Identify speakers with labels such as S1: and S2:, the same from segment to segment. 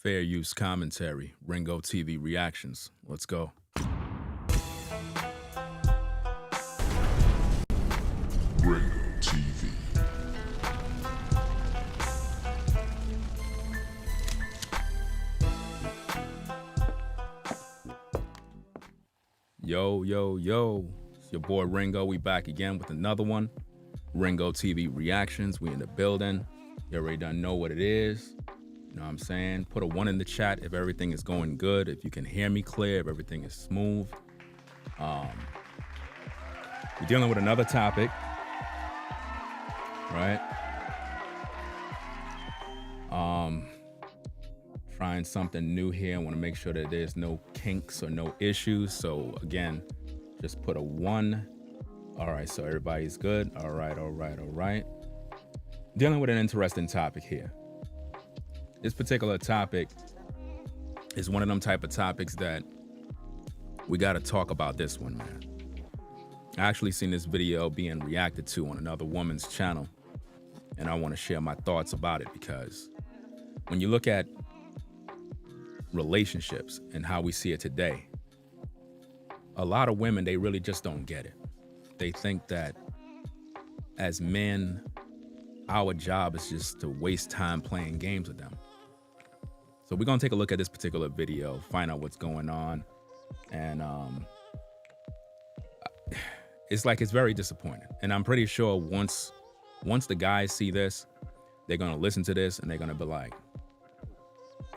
S1: Fair use commentary, Ringo TV reactions. Let's go.
S2: Ringo TV.
S1: Yo, yo, yo. It's your boy Ringo. We back again with another one. Ringo TV reactions. We in the building. You already done know what it is. You know what I'm saying? Put a 1 in the chat if everything is going good, if you can hear me clear, if everything is smooth. We're dealing with another topic, right? Trying something new here. I want to make sure that there's no kinks or no issues. So again, just put a 1. All right, so everybody's good. All right. Dealing with an interesting topic here. This particular topic is one of them type of topics that we got to talk about this one, man. I actually seen this video being reacted to on another woman's channel, and I want to share my thoughts about it because when you look at relationships and how we see it today, a lot of women, they really just don't get it. They think that as men, our job is just to waste time playing games with them. So we're gonna take a look at this particular video, find out what's going on, and it's very disappointing. And I'm pretty sure once the guys see this, they're gonna listen to this and they're gonna be like,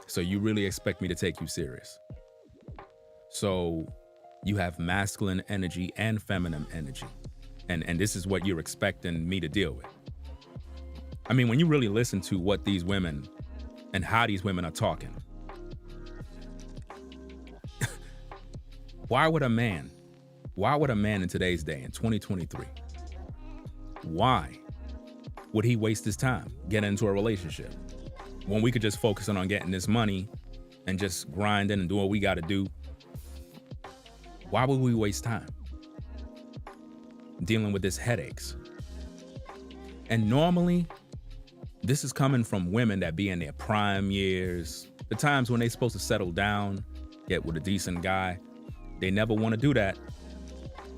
S1: so you really expect me to take you serious? So you have masculine energy and feminine energy, and this is what you're expecting me to deal with? I mean, when you really listen to what these women and how these women are talking, why would a man in today's day, in 2023, why would he waste his time getting into a relationship when we could just focus on getting this money and just grinding and do what we got to do? Why would we waste time dealing with this headaches? And normally, this is coming from women that be in their prime years, the times when they're supposed to settle down, get with a decent guy. They never want to do that.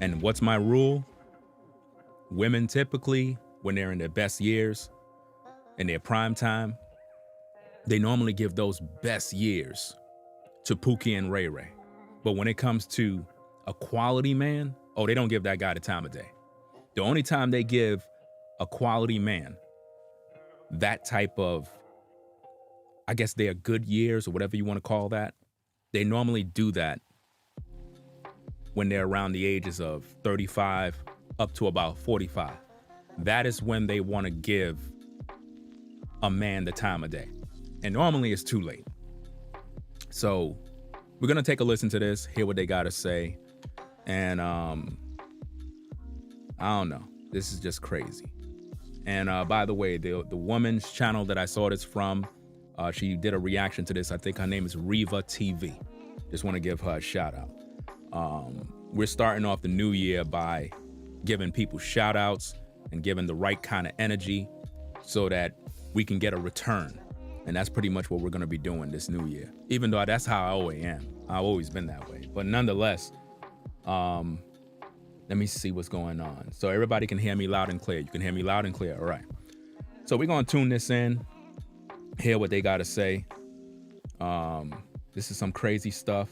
S1: And what's my rule? Women typically, when they're in their best years, in their prime time, they normally give those best years to Pookie and Ray Ray. But when it comes to a quality man, they don't give that guy the time of day. The only time they give a quality man that type of, I guess they're good years or whatever you want to call that, they normally do that when they're around the ages of 35 up to about 45. That is when they want to give a man the time of day. And normally it's too late. So we're going to take a listen to this, hear what they got to say. And I don't know. This is just crazy. And by the way, the woman's channel that I saw this from, she did a reaction to this. I think her name is Reva TV. Just want to give her a shout out. We're starting off the new year by giving people shout outs and giving the right kind of energy so that we can get a return. And that's pretty much what we're going to be doing this new year, even though that's how I always am. I've always been that way. But nonetheless, let me see what's going on. So everybody can hear me loud and clear. You can hear me loud and clear. All right. So we're going to tune this in, hear what they got to say. This is some crazy stuff.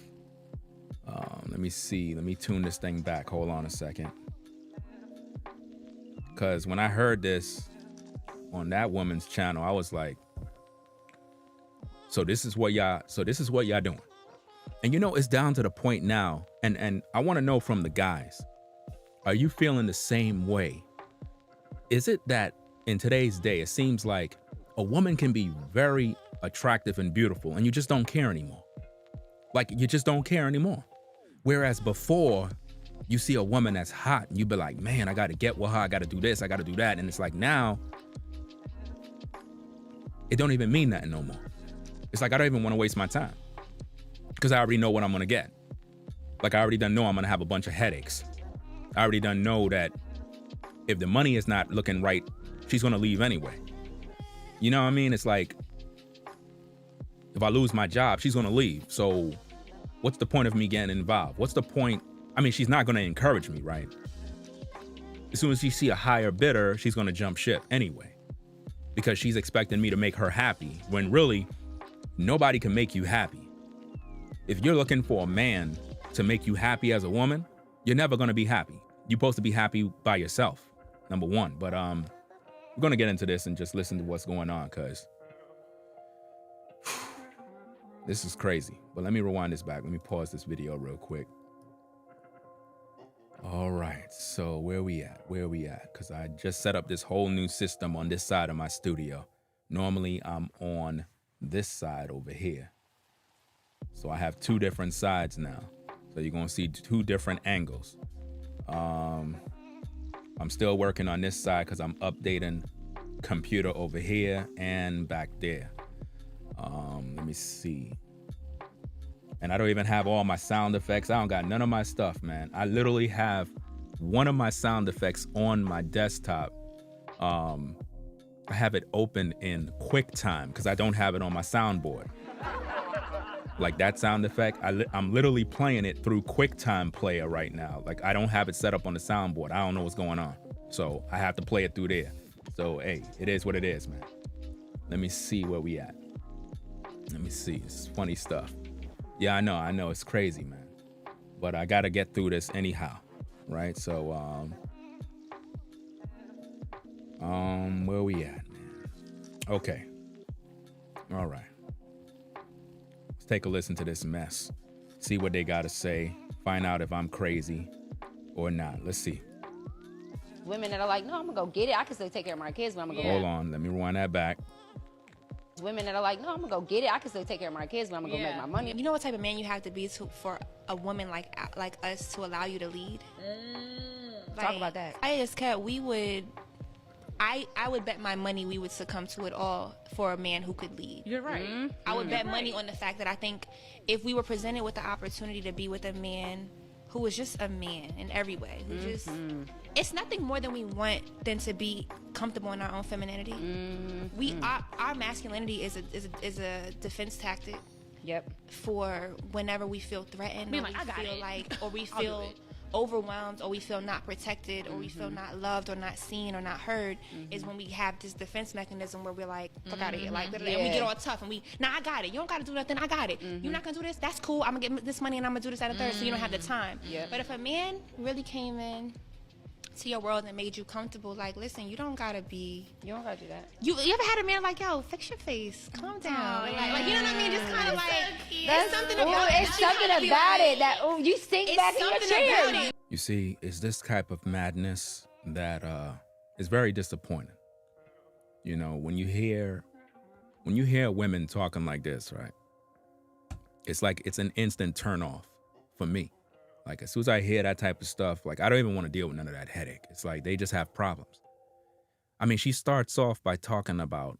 S1: Let me see. Let me tune this thing back. Hold on a second. Because when I heard this on that woman's channel, I was like, so this is what y'all doing. And it's down to the point now. And I want to know from the guys, are you feeling the same way? Is it that in today's day, it seems like a woman can be very attractive and beautiful and you just don't care anymore? Like, you just don't care anymore. Whereas before, you see a woman that's hot and you be like, man, I got to get with her. I got to do this. I got to do that. And it's like now, it don't even mean nothing no more. It's like I don't even want to waste my time because I already know what I'm going to get. Like, I already done know I'm going to have a bunch of headaches. I already done know that if the money is not looking right, she's going to leave anyway. You know what I mean? It's like, If I lose my job, she's going to leave. So what's the point of me getting involved? What's the point? I mean, she's not going to encourage me, right? As soon as she see a higher bidder, she's going to jump ship anyway, because she's expecting me to make her happy, when really nobody can make you happy. If you're looking for a man to make you happy as a woman, you're never going to be happy. You're supposed to be happy by yourself, number one. But we're going to get into this and just listen to what's going on, because this is crazy. But let me rewind this back. Let me pause this video real quick. All right, so where we at? Because I just set up this whole new system on this side of my studio. Normally, I'm on this side over here. So I have two different sides now. So you're gonna see two different angles. I'm still working on this side because I'm updating computer over here and back there. Let me see. And I don't even have all my sound effects. I don't got none of my stuff, man. I literally have one of my sound effects on my desktop. I have it open in QuickTime because I don't have it on my soundboard. Like that sound effect, I'm literally playing it through QuickTime Player right now. Like I don't have it set up on the soundboard. I don't know what's going on. So I have to play it through there. So, hey, it is what it is, man. Let me see where we at. Let me see, it's funny stuff. Yeah, I know, it's crazy, man. But I gotta get through this anyhow, right? So, where we at, man? Okay, all right. Let's take a listen to this mess. See what they gotta say. Find out if I'm crazy or not. Let's see.
S3: Women that are like, no, I'm gonna go get it. I can still take care of my kids, but I'm gonna go.
S1: Hold on, let me rewind that back.
S3: Women that are like, no, I'm gonna go get it. I can still take care of my kids, but I'm gonna go make my money.
S4: You know what type of man you have to be for a woman like us to allow you to lead?
S3: Talk about that.
S4: I just kept, I would bet my money we would succumb to it all for a man who could lead.
S5: You're right.
S4: I would bet money on the fact that I think if we were presented with the opportunity to be with a man who was just a man in every way, who just, it's nothing more than we want than to be comfortable in our own femininity. Our masculinity is a defense tactic.
S3: Yep.
S4: For whenever we feel threatened, or we feel overwhelmed, or we feel not protected, or we feel not loved, or not seen, or not heard, is when we have this defense mechanism where we're like, fuck out of here, like, and we get all tough, and I got it. You don't got to do nothing. I got it. You're not gonna do this. That's cool. I'm gonna get this money, and I'm gonna do this at a third, so you don't have the time. But if a man really came in to your world and made you comfortable, like, listen, you don't gotta do that. You ever had a man like, yo, fix your face, calm down, like you know what I mean? Just kind of like,
S3: That's something about it. It's something about it that you sink back in your chair.
S1: You see, it's this type of madness that is very disappointing. You know, when you hear women talking like this, right? It's like it's an instant turn off for me. Like, as soon as I hear that type of stuff, like, I don't even want to deal with none of that headache. It's like they just have problems. I mean, she starts off by talking about,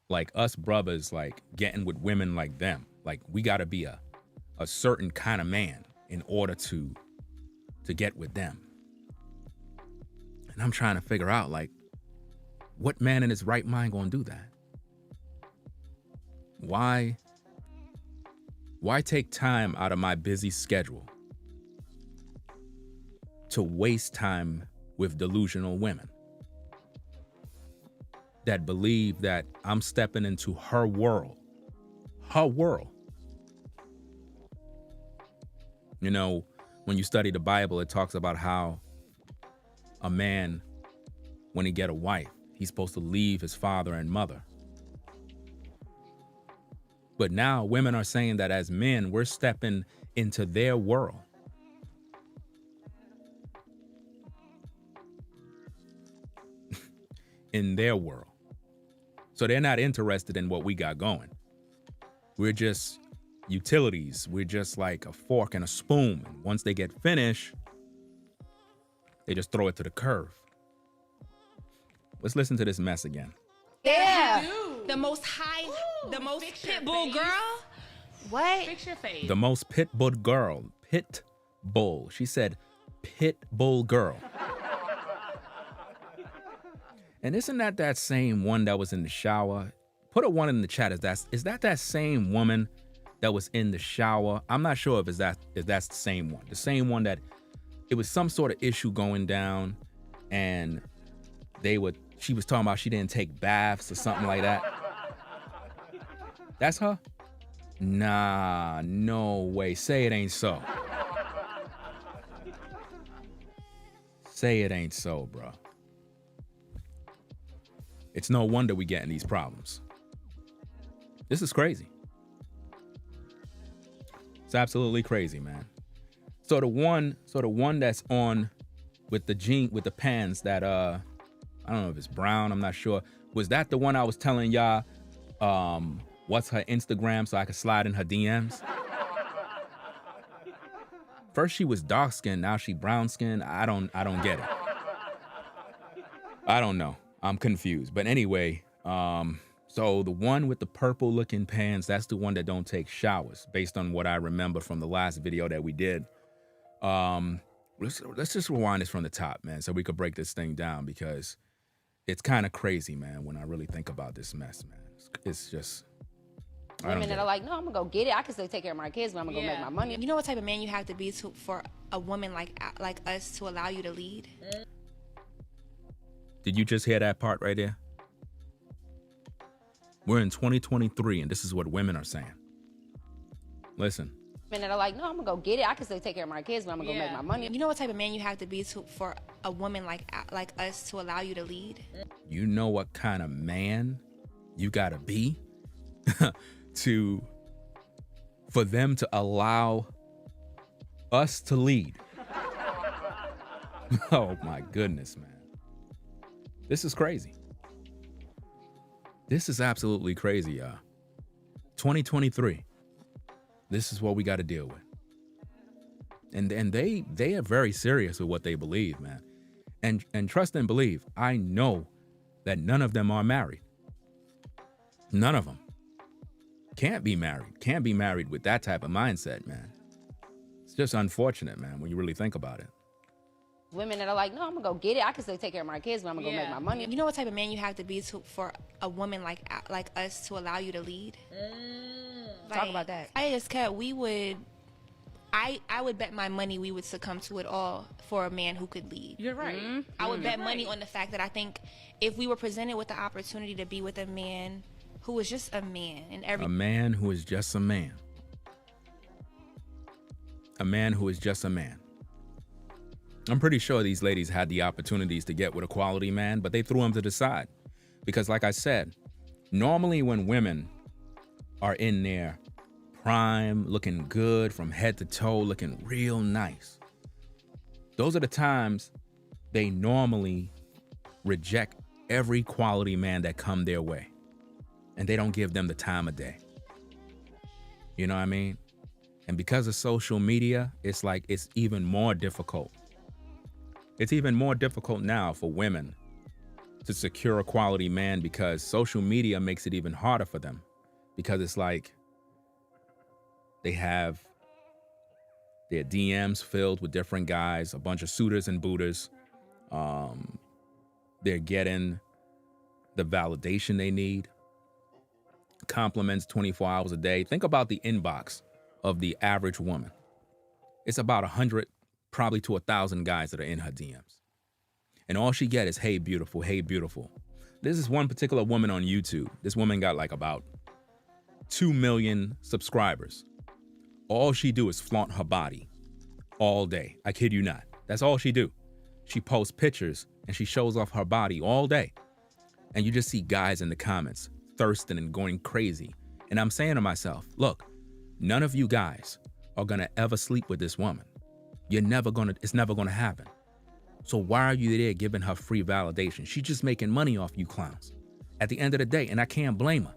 S1: like, us brothers, like, getting with women like them. Like, we got to be a certain kind of man in order to get with them. And I'm trying to figure out, like, what man in his right mind gonna do that? Why take time out of my busy schedule to waste time with delusional women that believe that I'm stepping into her world? You know, when you study the Bible, it talks about how a man, when he get a wife, he's supposed to leave his father and mother. But now women are saying that as men, we're stepping into their world. In their world. So they're not interested in what we got going. We're just utilities. We're just like a fork and a spoon. And once they get finished, they just throw it to the curb. Let's listen to this mess again.
S3: Yeah.
S4: the most pit bull girl. What?
S5: Fix your face.
S1: The most pit bull girl. Pit bull. She said pit bull girl. And isn't that same one that was in the shower? Put a 1 in the chat. Is that same woman that was in the shower? I'm not sure if that's the same one. The same one that it was some sort of issue going down, and she was talking about she didn't take baths or something like that. That's her? Nah, no way. Say it ain't so. Say it ain't so, bro. It's no wonder we getting these problems. This is crazy. It's absolutely crazy, man. So the one that's on with the pants that I don't know if it's brown, I'm not sure. Was that the one I was telling y'all what's her Instagram so I could slide in her DMs? First she was dark skinned, now she brown skinned. I don't get it. I don't know. I'm confused. But anyway, so the one with the purple looking pants, that's the one that don't take showers, based on what I remember from the last video that we did. Let's just rewind this from the top, man, so we could break this thing down, because it's kind of crazy, man, when I really think about this mess, man. It's just...
S3: Women that are like, no, I'm gonna go get it. I can still take care of my kids, but I'm gonna go make my money.
S4: You know what type of man you have to be for a woman like us to allow you to lead?
S1: Did you just hear that part right there? We're in 2023, and this is what women are saying. Listen.
S3: Men that are like, no, I'm gonna go get it. I can still take care of my kids, but I'm gonna go make my money.
S4: You know what type of man you have to be for a woman like us to allow you to lead?
S1: You know what kind of man you gotta be for them to allow us to lead. Oh my goodness, man. This is crazy. This is absolutely crazy, y'all. 2023. This is what we got to deal with. And they are very serious with what they believe, man. And trust and believe, I know that none of them are married. None of them. Can't be married with that type of mindset, man. It's just unfortunate, man, when you really think about it.
S3: Women that are like, no, I'm gonna go get it. I can still take care of my kids, but I'm gonna go make my money.
S4: You know what type of man you have to be for a woman like us to allow you to lead?
S3: Talk about that.
S4: I just cut. I would bet my money we would succumb to it all for a man who could lead.
S5: You're right. Mm-hmm.
S4: I would bet money on the fact that I think if we were presented with the opportunity to be with a man who was just a man and
S1: a man who is just a man. A man who is just a man. I'm pretty sure these ladies had the opportunities to get with a quality man, but they threw him to the side. Because like I said, normally when women are in their prime, looking good from head to toe, looking real nice, those are the times they normally reject every quality man that come their way. And they don't give them the time of day. You know what I mean? And because of social media, it's like it's even more difficult. It's even more difficult now for women to secure a quality man, because social media makes it even harder for them, because it's like they have their DMs filled with different guys, a bunch of suitors and booters. They're getting the validation they need, compliments 24 hours a day. Think about the inbox of the average woman. It's about 100, probably to 1,000 guys that are in her DMs. And all she get is, hey, beautiful, hey, beautiful. This is one particular woman on YouTube. This woman got like about 2 million subscribers. All she do is flaunt her body all day. I kid you not. That's all she do. She posts pictures and she shows off her body all day. And you just see guys in the comments thirsting and going crazy. And I'm saying to myself, look, none of you guys are gonna ever sleep with this woman. It's never gonna happen. So why are you there giving her free validation? She's just making money off you clowns at the end of the day, and I can't blame her.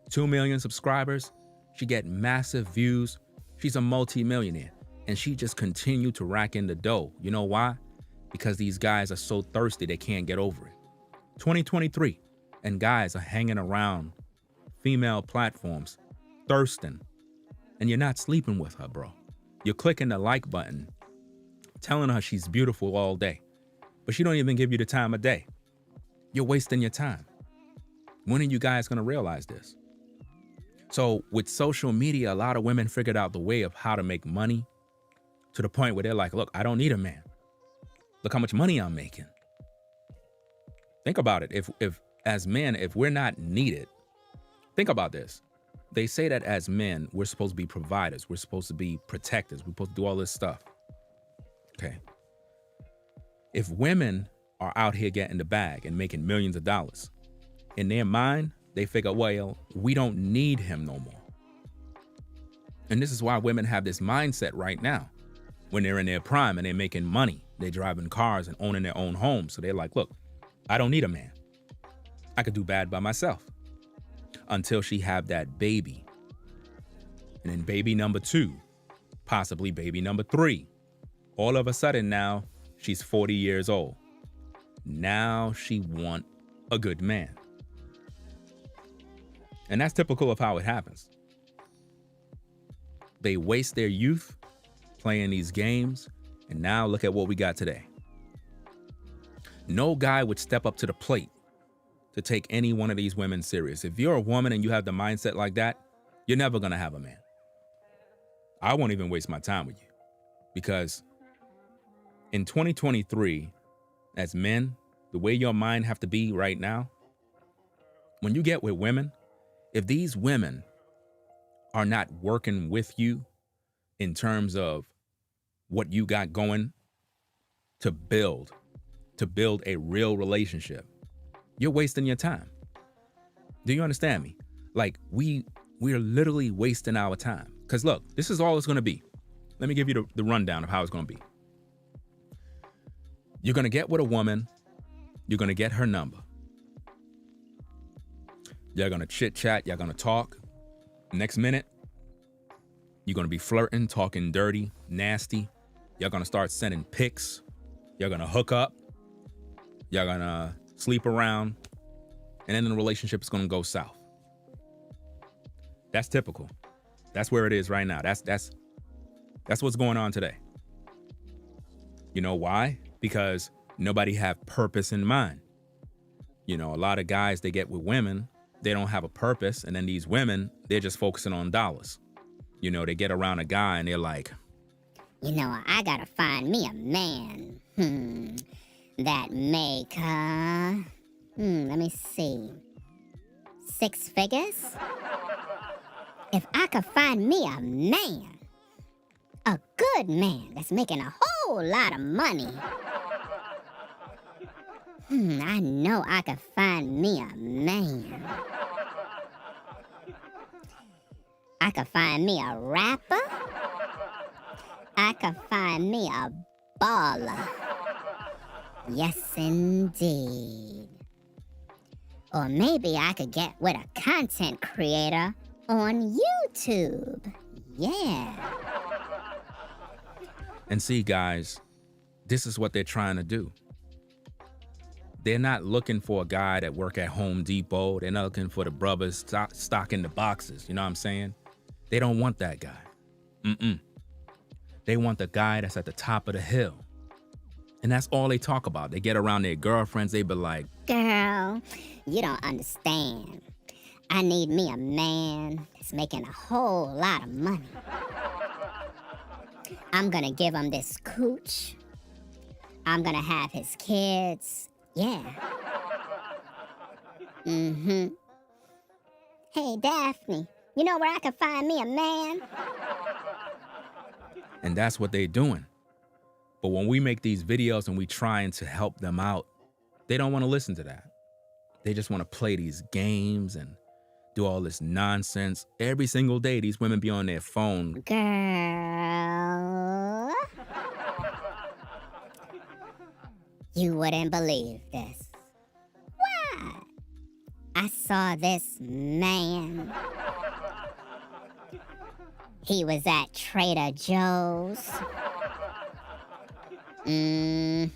S1: 2 million subscribers, she get massive views. She's a multi-millionaire, and she just continued to rack in the dough. You know why? Because these guys are so thirsty they can't get over it. 2023, and guys are hanging around female platforms, thirsting, and you're not sleeping with her, bro. You're clicking the like button, telling her she's beautiful all day, but she don't even give you the time of day. You're wasting your time. When are you guys going to realize this? So with social media, a lot of women figured out the way of how to make money to the point where they're like, look, I don't need a man. Look how much money I'm making. Think about it. If as men, if we're not needed, think about this. They say that as men, we're supposed to be providers. We're supposed to be protectors. We're supposed to do all this stuff. Okay. If women are out here getting the bag and making millions of dollars, in their mind, they figure, well, we don't need him no more. And this is why women have this mindset right now. When they're in their prime and they're making money, they're driving cars and owning their own homes. So they're like, look, I don't need a man. I could do bad by myself. Until she have that baby. And then baby number 2, possibly baby number 3. All of a sudden now, she's 40 years old. Now she want a good man. And that's typical of how it happens. They waste their youth playing these games, and now look at what we got today. No guy would step up to the plate to take any one of these women serious. If you're a woman and you have the mindset like that, you're never gonna have a man. I won't even waste my time with you, because in 2023, as men, the way your mind have to be right now, when you get with women, if these women are not working with you in terms of what you got going to build a real relationship, you're wasting your time. Do you understand me? Like we're literally wasting our time. Because look, this is all it's going to be. Let me give you the rundown of how it's going to be. You're going to get with a woman. You're going to get her number. You're going to chit chat. You're going to talk. Next minute, you're going to be flirting, talking dirty, nasty. You're going to start sending pics. You're going to hook up. You're going to sleep around. And then the relationship is going to go south. That's typical. That's where it is right now. That's what's going on today. You know why? Because nobody have purpose in mind. You know, a lot of guys, they get with women, they don't have a purpose. And then these women, they're just focusing on dollars. You know, they get around a guy and they're like,
S5: you know, I gotta find me a man. That make, let me see, 6 figures? If I could find me a man, a good man that's making a whole lot of money, I know I could find me a man. I could find me a rapper. I could find me a baller. Yes, indeed. Or maybe I could get with a content creator on YouTube. Yeah.
S1: and see, guys, this is what they're trying to do. They're not looking for a guy that work at Home Depot. They're not looking for the brothers stocking the boxes. You know what I'm saying? They don't want that guy. They want the guy that's at the top of the hill. And that's all they talk about. They get around their girlfriends. They be like,
S5: girl, you don't understand. I need me a man that's making a whole lot of money. I'm gonna give him this cooch. I'm gonna have his kids. Yeah. Hey, Daphne, you know where I can find me a man?
S1: and that's what they're doing. But when we make these videos and we trying to help them out, they don't want to listen to that. They just want to play these games and do all this nonsense. Every single day, these women be on their phone.
S5: Girl. You wouldn't believe this. What? I saw this man. He was at Trader Joe's. He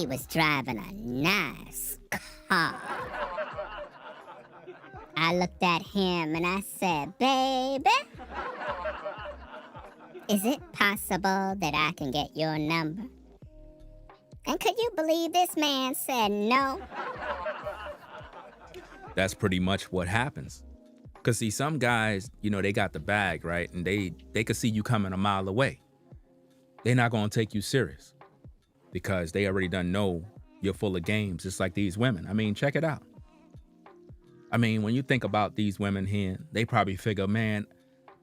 S5: was driving a nice car. I looked at him and I said, baby, is it possible that I can get your number? And could you believe this man said no?
S1: That's pretty much what happens. Because see, some guys, they got the bag, right? And they could see you coming a mile away. They're not going to take you serious because they already done know you're full of games, just like these women. I mean, check it out. I mean, when you think about these women here, they probably figure, man,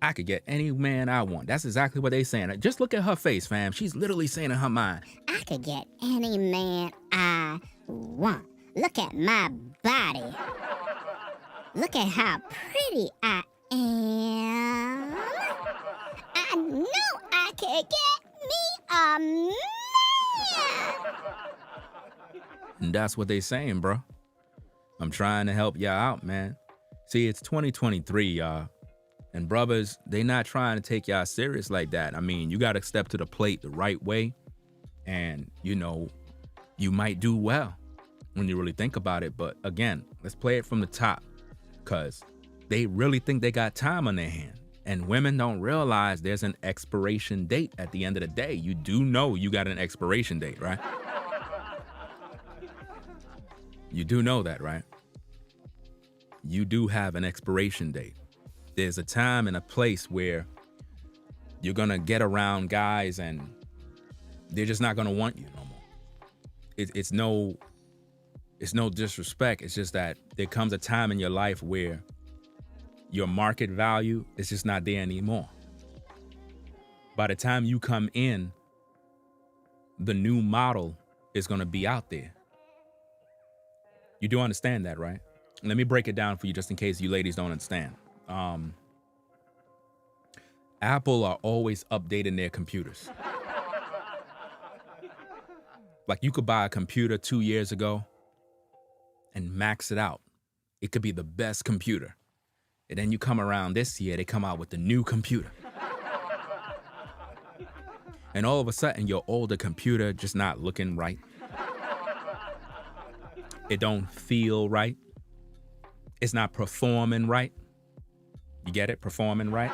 S1: I could get any man I want. That's exactly what they saying. Just look at her face, fam. She's literally saying in her mind,
S5: I could get any man I want. Look at my body. Look at how pretty I am. I know I could get me a man.
S1: and that's what they saying, bro. I'm trying to help y'all out, man. See, it's 2023, y'all. And brothers, they not trying to take y'all serious like that. I mean, you got to step to the plate the right way. And, you might do well when you really think about it. But again, let's play it from the top. Because they really think they got time on their hand. And women don't realize there's an expiration date at the end of the day. You do know you got an expiration date, right? You do know that, right? You do have an expiration date. There's a time and a place where you're going to get around guys and they're just not going to want you no more. It's no disrespect. It's just that there comes a time in your life where your market value is just not there anymore. By the time you come in, the new model is going to be out there. You do understand that, right? Let me break it down for you just in case you ladies don't understand. Apple are always updating their computers. Like you could buy a computer 2 years ago and max it out. It could be the best computer. And then you come around this year, they come out with the new computer. And all of a sudden, your older computer just not looking right. It don't feel right. It's not performing right. You get it? Performing right.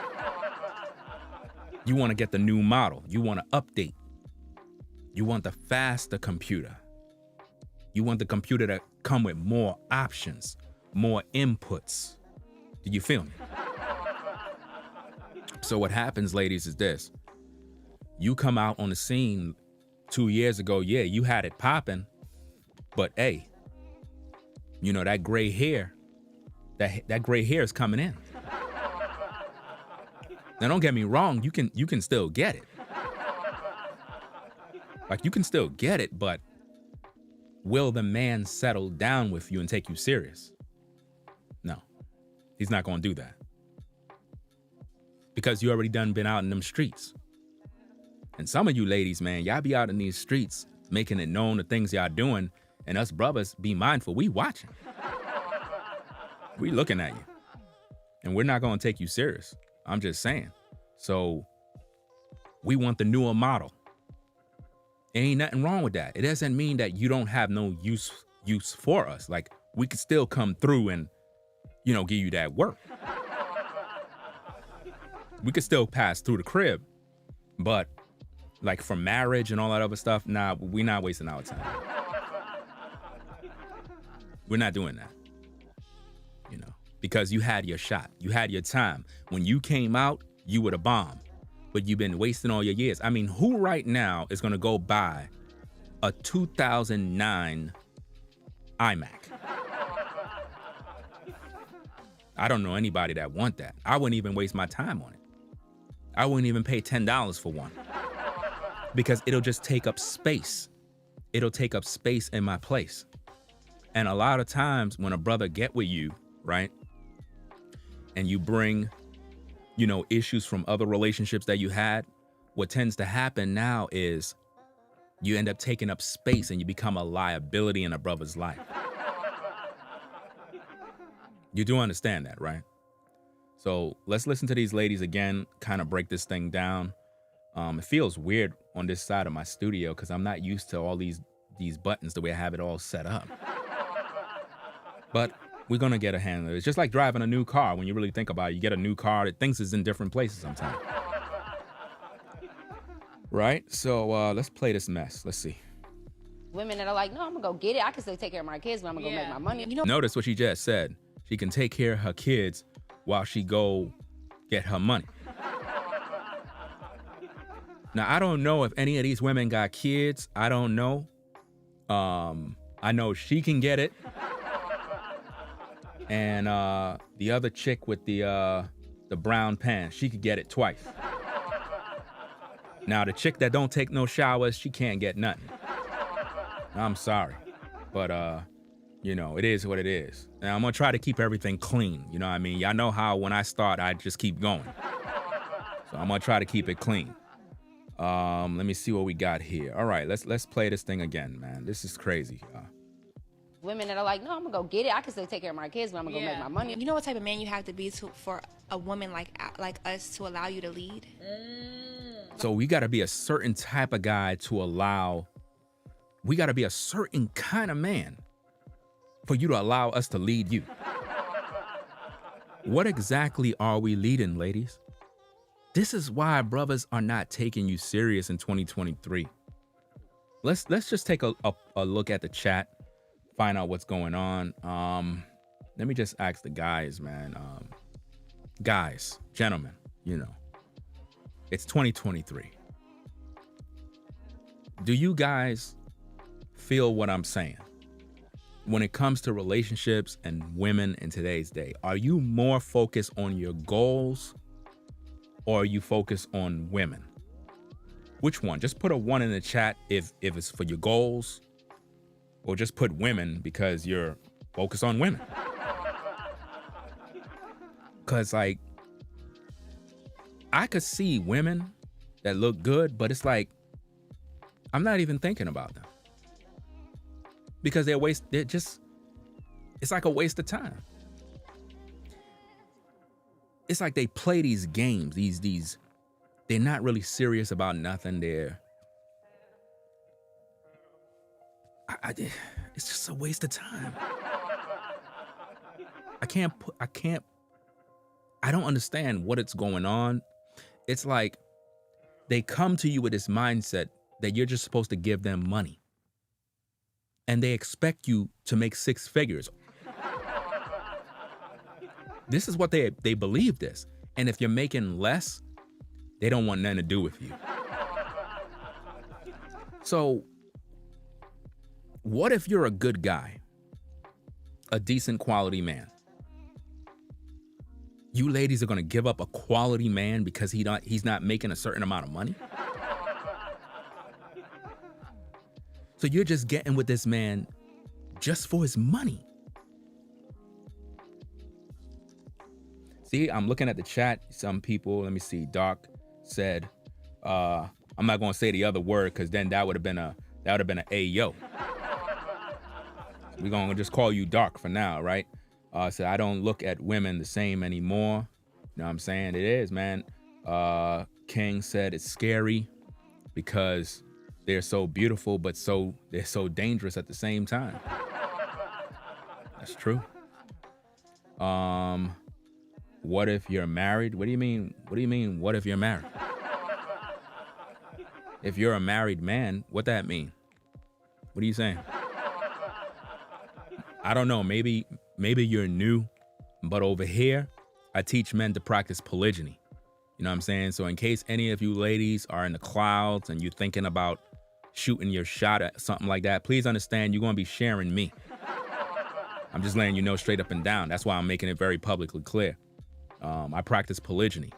S1: You want to get the new model. You want to update. You want the faster computer. You want the computer to come with more options, more inputs. Do you feel me? So what happens, ladies, is this. You come out on the scene 2 years ago. Yeah, you had it popping. But hey, that gray hair, that gray hair is coming in. Now, don't get me wrong. You can still get it. Like, you can still get it, but will the man settle down with you and take you serious? No, he's not going to do that. Because you already done been out in them streets. And some of you ladies, man, y'all be out in these streets making it known the things y'all doing. And us brothers, be mindful. We watching. We looking at you. And we're not going to take you serious. I'm just saying. So we want the newer model. Ain't nothing wrong with that. It doesn't mean that you don't have no use for us. Like, we could still come through and, give you that work. We could still pass through the crib. But, like, for marriage and all that other stuff, nah, we're not wasting our time. We're not doing that. Because you had your shot. You had your time. When you came out, you were the bomb. But you've been wasting all your years. I mean, who right now is going to go buy a 2009 iMac? I don't know anybody that want that. I wouldn't even waste my time on it. I wouldn't even pay $10 for one. Because it'll just take up space. It'll take up space in my place. And a lot of times when a brother get with you, right? And you bring, issues from other relationships that you had, what tends to happen now is you end up taking up space and you become a liability in a brother's life. You do understand that, right? So let's listen to these ladies again, kind of break this thing down. It feels weird on this side of my studio because I'm not used to all these buttons the way I have it all set up. But we're going to get a handle. It's just like driving a new car. When you really think about it, you get a new car, things is in different places sometimes. Right? So let's play this mess. Let's see.
S6: Women that are like, no, I'm gonna go get it. I can still take care of my kids, but I'm gonna go make my money.
S4: You know,
S1: Notice what she just said. She can take care of her kids while she go get her money. Now, I don't know if any of these women got kids. I don't know. I know she can get it. And the other chick with the brown pants, she could get it twice. Now, the chick that don't take no showers, she can't get nothing. I'm sorry. But, you know, it is what it is. And I'm going to try to keep everything clean. You know what I mean? Y'all know how when I start, I just keep going. So I'm going to try to keep it clean. Let me see what we got here. All right, let's play this thing again, man. This is crazy.
S6: Women that are like, no, I'm gonna go get it. I can still take care of my kids, but I'm gonna go make my money.
S4: You know what type of man you have to be for a woman like us to allow you to lead?
S1: So we got to be a certain type of guy to allow. We got to be a certain kind of man for you to allow us to lead you. What exactly are we leading, ladies? This is why brothers are not taking you serious in 2023. Let's just take a look at the chat, find out what's going on. Let me just ask the guys, man. Guys, gentlemen, you know, it's 2023. Do you guys feel what I'm saying? When it comes to relationships and women in today's day, are you more focused on your goals or are you focused on women? Which one? Just put a 1 in the chat if it's for your goals, or just put women because you're focused on women. Cause like, I could see women that look good, but it's like, I'm not even thinking about them. Because it's like a waste of time. It's like they play these games, they're not really serious about nothing. It's just a waste of time. I don't understand what it's going on. It's like they come to you with this mindset that you're just supposed to give them money. And they expect you to make 6 figures. This is what they believe this. And if you're making less, they don't want nothing to do with you. So what if you're a good guy, a decent quality man? You ladies are gonna give up a quality man because he's not making a certain amount of money? So you're just getting with this man just for his money. See, I'm looking at the chat. Some people, let me see, Doc said, I'm not gonna say the other word because then that would have been a ayo. We're gonna just call you Doc for now, right? So I don't look at women the same anymore. You know what I'm saying? It is, man. King said it's scary because they're so beautiful, but they're so dangerous at the same time. That's true. What if you're married? What do you mean? What do you mean? What if you're married? If you're a married man, what that mean? What are you saying? I don't know. Maybe you're new, but over here, I teach men to practice polygyny. You know what I'm saying? So in case any of you ladies are in the clouds and you're thinking about shooting your shot at something like that, please understand you're going to be sharing me. I'm just letting you know straight up and down. That's why I'm making it very publicly clear. I practice polygyny,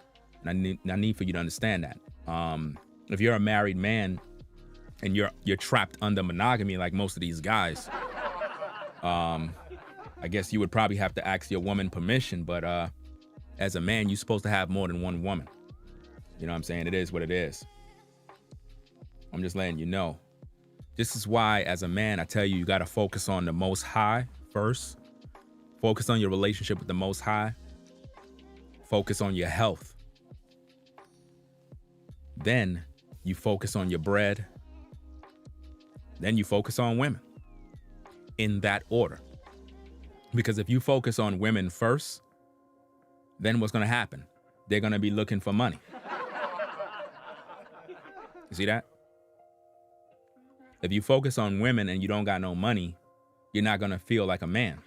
S1: and I need for you to understand that. If you're a married man and you're trapped under monogamy like most of these guys, I guess you would probably have to ask your woman permission, but as a man, you're supposed to have more than one woman. You know what I'm saying? It is what it is. I'm just letting you know. This is why, as a man, I tell you, you got to focus on the Most High first. Focus on your relationship with the Most High. Focus on your health. Then you focus on your bread. Then you focus on women. In that order. Because if you focus on women first, then what's going to happen? They're going to be looking for money. You see that? If you focus on women and you don't got no money, you're not gonna feel like a man.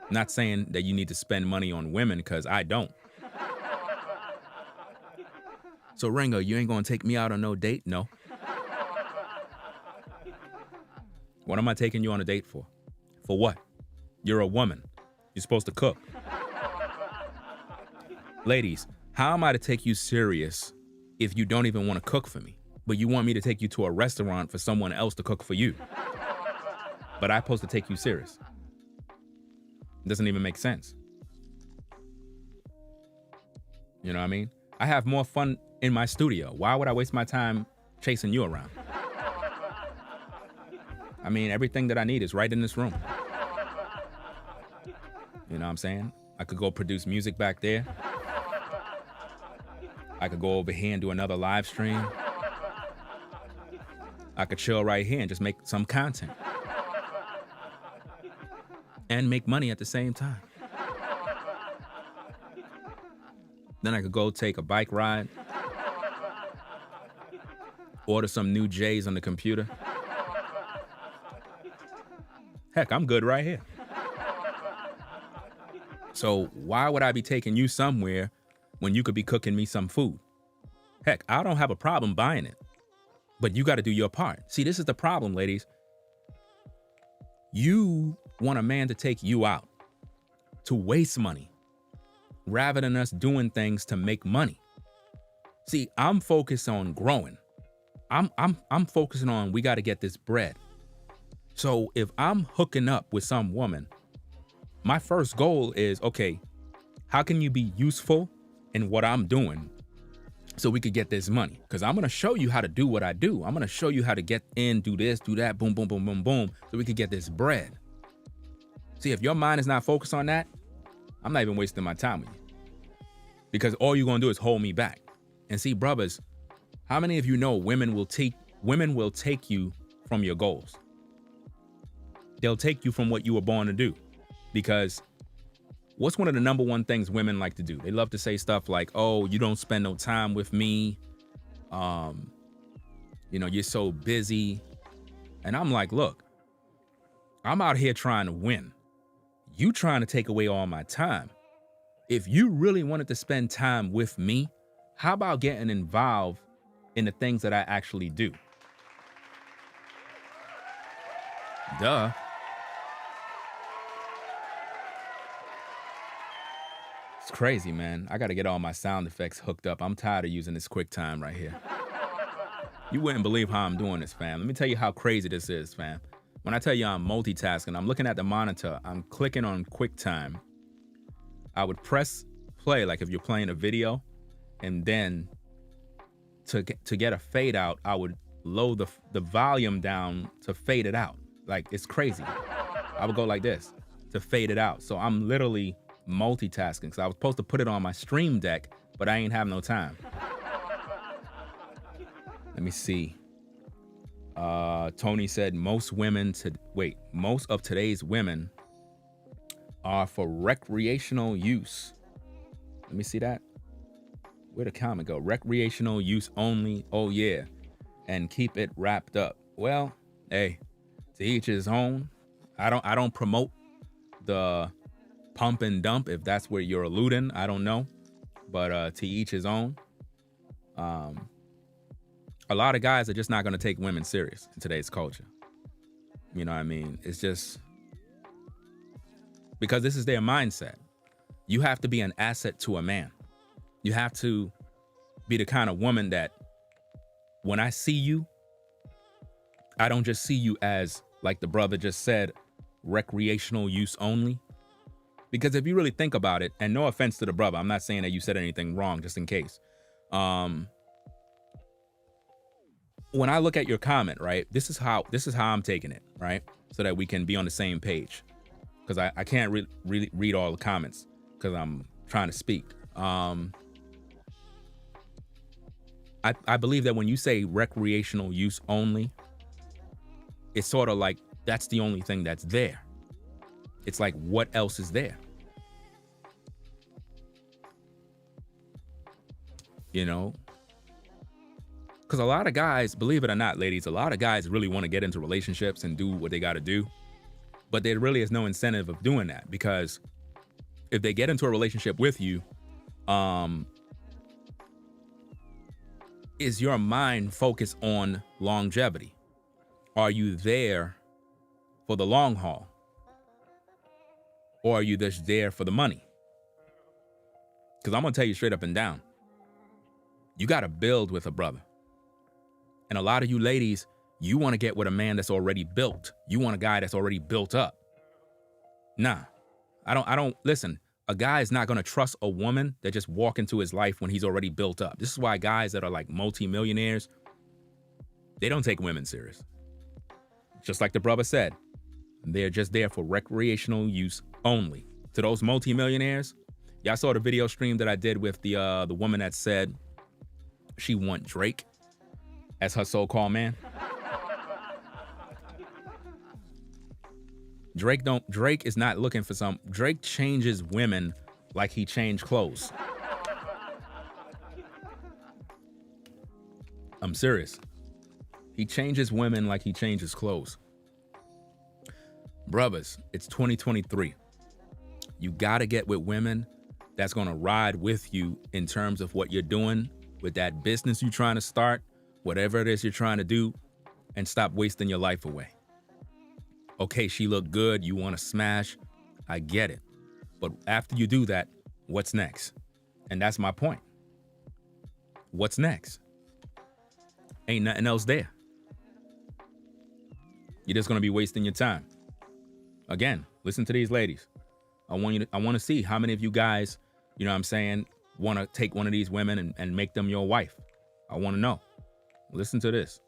S1: Not saying that you need to spend money on women, because I don't. So Ringo, you ain't gonna take me out on no date? No. What am I taking you on a date for? For what? You're a woman. You're supposed to cook. Ladies, how am I to take you serious if you don't even want to cook for me? But you want me to take you to a restaurant for someone else to cook for you. But I'm supposed to take you serious. It doesn't even make sense. You know what I mean? I have more fun in my studio. Why would I waste my time chasing you around? I mean, everything that I need is right in this room. You know what I'm saying? I could go produce music back there. I could go over here and do another live stream. I could chill right here and just make some content. And make money at the same time. Then I could go take a bike ride. Order some new J's on the computer. Heck, I'm good right here. So why would I be taking you somewhere when you could be cooking me some food? Heck, I don't have a problem buying it, but you got to do your part. See, this is the problem, ladies. You want a man to take you out, to waste money, rather than us doing things to make money. See, I'm focused on growing. I'm focusing on, we got to get this bread. So if I'm hooking up with some woman, my first goal is, okay, how can you be useful in what I'm doing so we could get this money? Because I'm going to show you how to do what I do. I'm going to show you how to get in, do this, do that, boom, boom, boom, boom, boom, so we could get this bread. See, if your mind is not focused on that, I'm not even wasting my time with you. Because all you're going to do is hold me back. And see, brothers, how many of you know women will take you from your goals? They'll take you from what you were born to do. Because what's one of the number one things women like to do? They love to say stuff like, oh, you don't spend no time with me. You're so busy. And I'm like, look, I'm out here trying to win. You trying to take away all my time. If you really wanted to spend time with me, how about getting involved in the things that I actually do? Duh. It's crazy, man. I got to get all my sound effects hooked up. I'm tired of using this QuickTime right here. You wouldn't believe how I'm doing this, fam. Let me tell you how crazy this is, fam. When I tell you I'm multitasking, I'm looking at the monitor, I'm clicking on QuickTime. I would press play, like if you're playing a video, and then to get a fade out, I would lower the volume down to fade it out. Like, it's crazy. I would go like this to fade it out. So I'm literally multitasking, because I was supposed to put it on my stream deck, but I ain't have no time. Let me see. Tony said most of today's women are for recreational use. Let me see that. Where'd the comment go? Recreational use only. Oh yeah. And keep it wrapped up. Well, hey, to each his own. I don't promote the pump and dump, if that's where you're alluding. I don't know. But to each his own. A lot of guys are just not going to take women serious in today's culture. You know what I mean? It's just because this is their mindset. You have to be an asset to a man. You have to be the kind of woman that when I see you, I don't just see you as, like the brother just said, recreational use only. Because if you really think about it, and no offense to the brother, I'm not saying that you said anything wrong, just in case. When I look at your comment, right, this is how I'm taking it, right? So that we can be on the same page. Because I can't really read all the comments because I'm trying to speak. I believe that when you say recreational use only, it's sort of like that's the only thing that's there. It's like, what else is there? You know? Because a lot of guys, believe it or not, ladies, a lot of guys really want to get into relationships and do what they got to do. But there really is no incentive of doing that, because if they get into a relationship with you, is your mind focused on longevity? Are you there for the long haul? Or are you just there for the money? Because I'm going to tell you straight up and down, you got to build with a brother. And a lot of you ladies, you want to get with a man that's already built. You want a guy that's already built up. Nah, I don't, listen, a guy is not going to trust a woman that just walk into his life when he's already built up. This is why guys that are like multi-millionaires, they don't take women serious. Just like the brother said, they're just there for recreational use only. To those multi-millionaires, y'all saw the video stream that I did with the woman that said she want Drake as her so-called man. Drake is not looking for some. Drake changes women like he changed clothes. I'm serious. He changes women like he changes clothes. Brothers, it's 2023. You gotta get with women that's gonna ride with you in terms of what you're doing with that business you're trying to start, whatever it is you're trying to do, and stop wasting your life away. Okay, she looked good, you want to smash, I get it. But after you do that, what's next? And that's my point. What's next? Ain't nothing else there. You're just going to be wasting your time. Again, listen to these ladies. I want to see how many of you guys, you know what I'm saying, want to take one of these women and make them your wife. I want to know. Listen to this.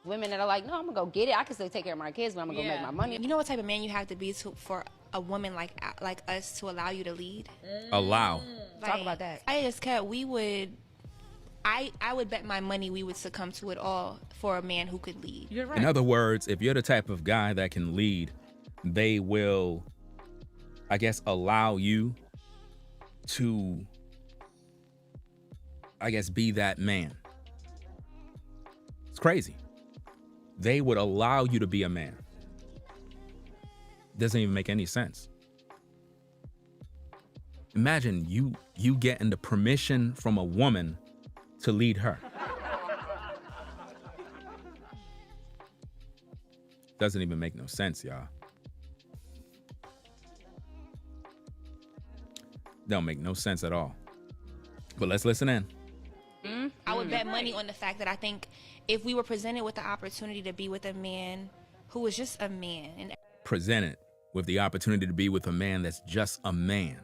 S6: Women that are like, no, I'm gonna go get it. I can still take care of my kids, but I'm gonna go make my money.
S4: You know what type of man you have to be for a woman like us to allow you to lead?
S1: Allow.
S6: Talk about that.
S4: I just kept, I would bet my money we would succumb to it all for a man who could lead.
S6: You're right.
S1: In other words, if you're the type of guy that can lead, they will, I guess, allow you to, I guess, be that man. It's crazy. They would allow you to be a man. Doesn't even make any sense. Imagine you getting the permission from a woman to lead her. Doesn't even make no sense, y'all. Don't make no sense at all. But let's listen in.
S4: I would bet money on the fact that I think if we were presented with the opportunity to be with a man who was just a man, and
S1: Presented with the opportunity to be with a man that's just a man.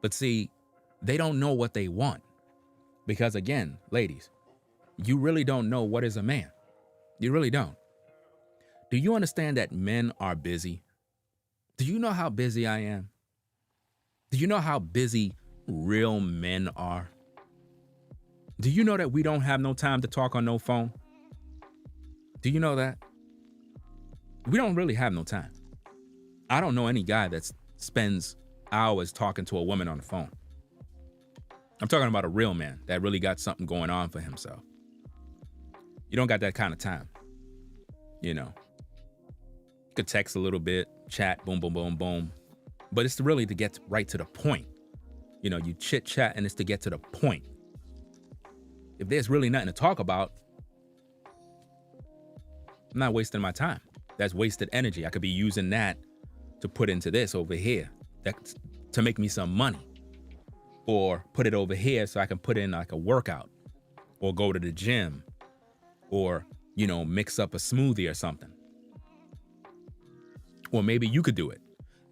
S1: But see, they don't know what they want. Because again, ladies, you really don't know what is a man. You really don't. Do you understand that men are busy? Do you know how busy I am? Do you know how busy real men are? Do you know that we don't have no time to talk on no phone? Do you know that? We don't really have no time. I don't know any guy that spends hours talking to a woman on the phone. I'm talking about a real man that really got something going on for himself. You don't got that kind of time. You know, you could text a little bit, chat, boom, boom, boom, boom. But it's really to get right to the point. You know, you chit chat and it's to get to the point. If there's really nothing to talk about, I'm not wasting my time. That's wasted energy. I could be using that to put into this over here, that's to make me some money, or put it over here so I can put in like a workout, or go to the gym, or, you know, mix up a smoothie or something. Or maybe you could do it.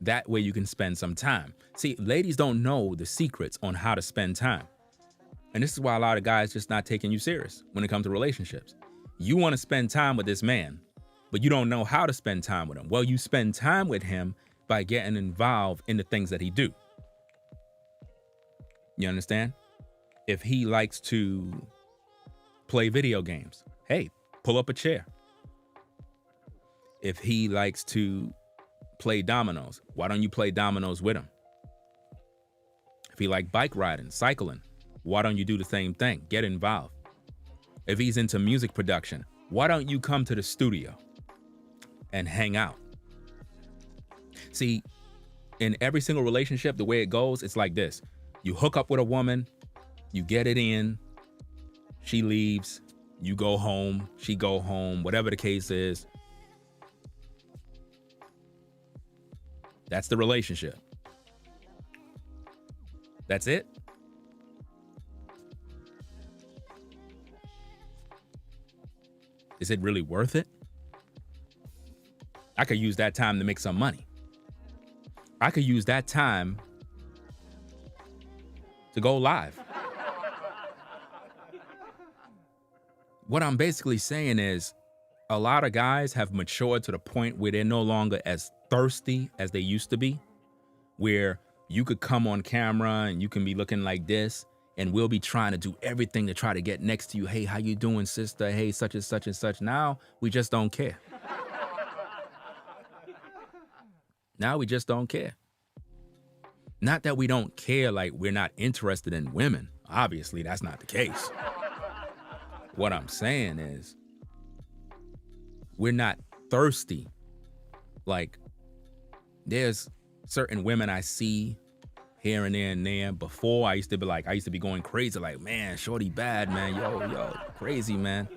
S1: That way you can spend some time. See, ladies don't know the secrets on how to spend time. And this is why a lot of guys just not taking you serious when it comes to relationships. You want to spend time with this man, but you don't know how to spend time with him. Well, you spend time with him by getting involved in the things that he do. You understand? If he likes to play video games, hey, pull up a chair. If he likes to play dominoes, why don't you play dominoes with him? If he like bike riding, cycling, why don't you do the same thing? Get involved. if he's into music production, why don't you come to the studio and hang out? See, in every single relationship, the way it goes, it's like this. You hook up with a woman, you get it in, she leaves, you go home, she go home, whatever the case is. That's the relationship. That's it. Is it really worth it? I could use that time to make some money. I could use that time to go live. What I'm basically saying is a lot of guys have matured to the point where they're no longer as thirsty as they used to be, where you could come on camera and you can be looking like this, and we'll be trying to do everything to try to get next to you. Hey, how you doing, sister? Hey, such and such and such. Now we just don't care. Now we just don't care. Not that we don't care, like we're not interested in women. Obviously, that's not the case. What I'm saying is we're not thirsty. Like, there's certain women I see here and there and there. Before, I used to be going crazy, like, man, shorty bad, man. Yo, crazy, man.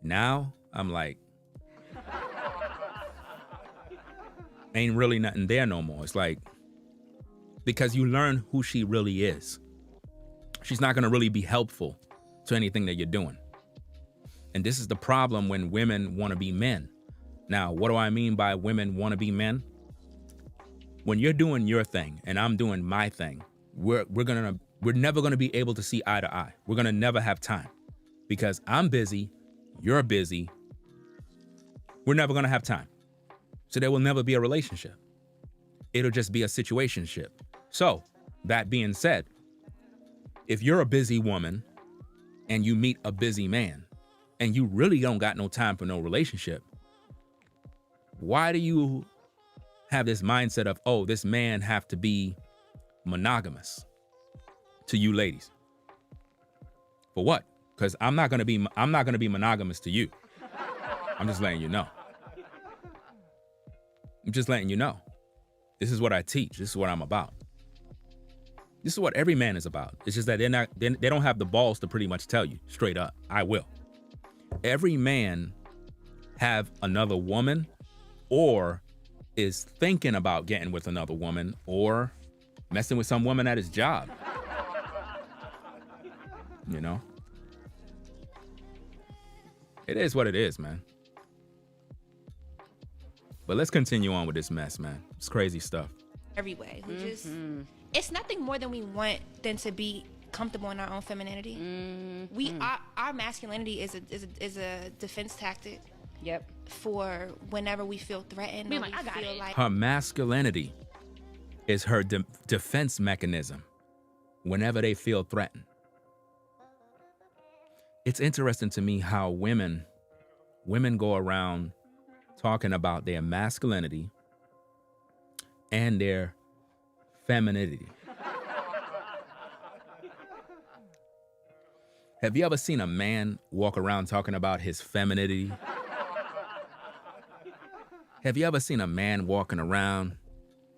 S1: Now, I'm like, ain't really nothing there no more. It's like, because you learn who she really is. She's not gonna really be helpful to anything that you're doing. And this is the problem when women wanna be men. Now, what do I mean by women wanna be men? When you're doing your thing and I'm doing my thing, we're never gonna be able to see eye to eye. We're gonna never have time because I'm busy, you're busy. We're never gonna have time. So there will never be a relationship. It'll just be a situationship. So that being said, if you're a busy woman and you meet a busy man and you really don't got no time for no relationship, why do you have this mindset of, oh, this man have to be monogamous to you ladies? For what? Because I'm not gonna be monogamous to you. I'm just letting you know. I'm just letting you know. This is what I teach. This is what I'm about. This is what every man is about. It's just that they don't have the balls to pretty much tell you straight up. I will. Every man have another woman or is thinking about getting with another woman or messing with some woman at his job. You know? It is what it is, man. But let's continue on with this mess, man. It's crazy stuff.
S4: Every way. It's nothing more than we want than to be comfortable in our own femininity. Our masculinity is a defense tactic.
S6: Yep.
S4: For whenever we feel threatened, or we feel like
S1: her masculinity is her defense mechanism whenever they feel threatened. It's interesting to me how women go around talking about their masculinity and their femininity. Have you ever seen a man walk around talking about his femininity? Have you ever seen a man walking around,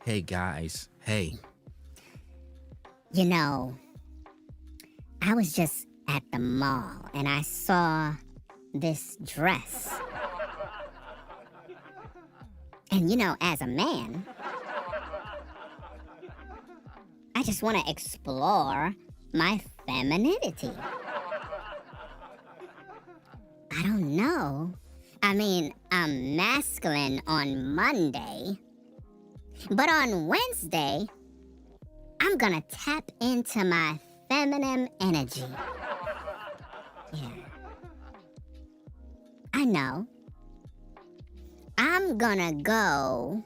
S1: hey guys, hey?
S5: You know, I was just at the mall and I saw this dress. And you know, as a man, I just want to explore my femininity. I don't know. I mean, I'm masculine on Monday, but on Wednesday, I'm gonna tap into my feminine energy. Yeah. I know. I'm gonna go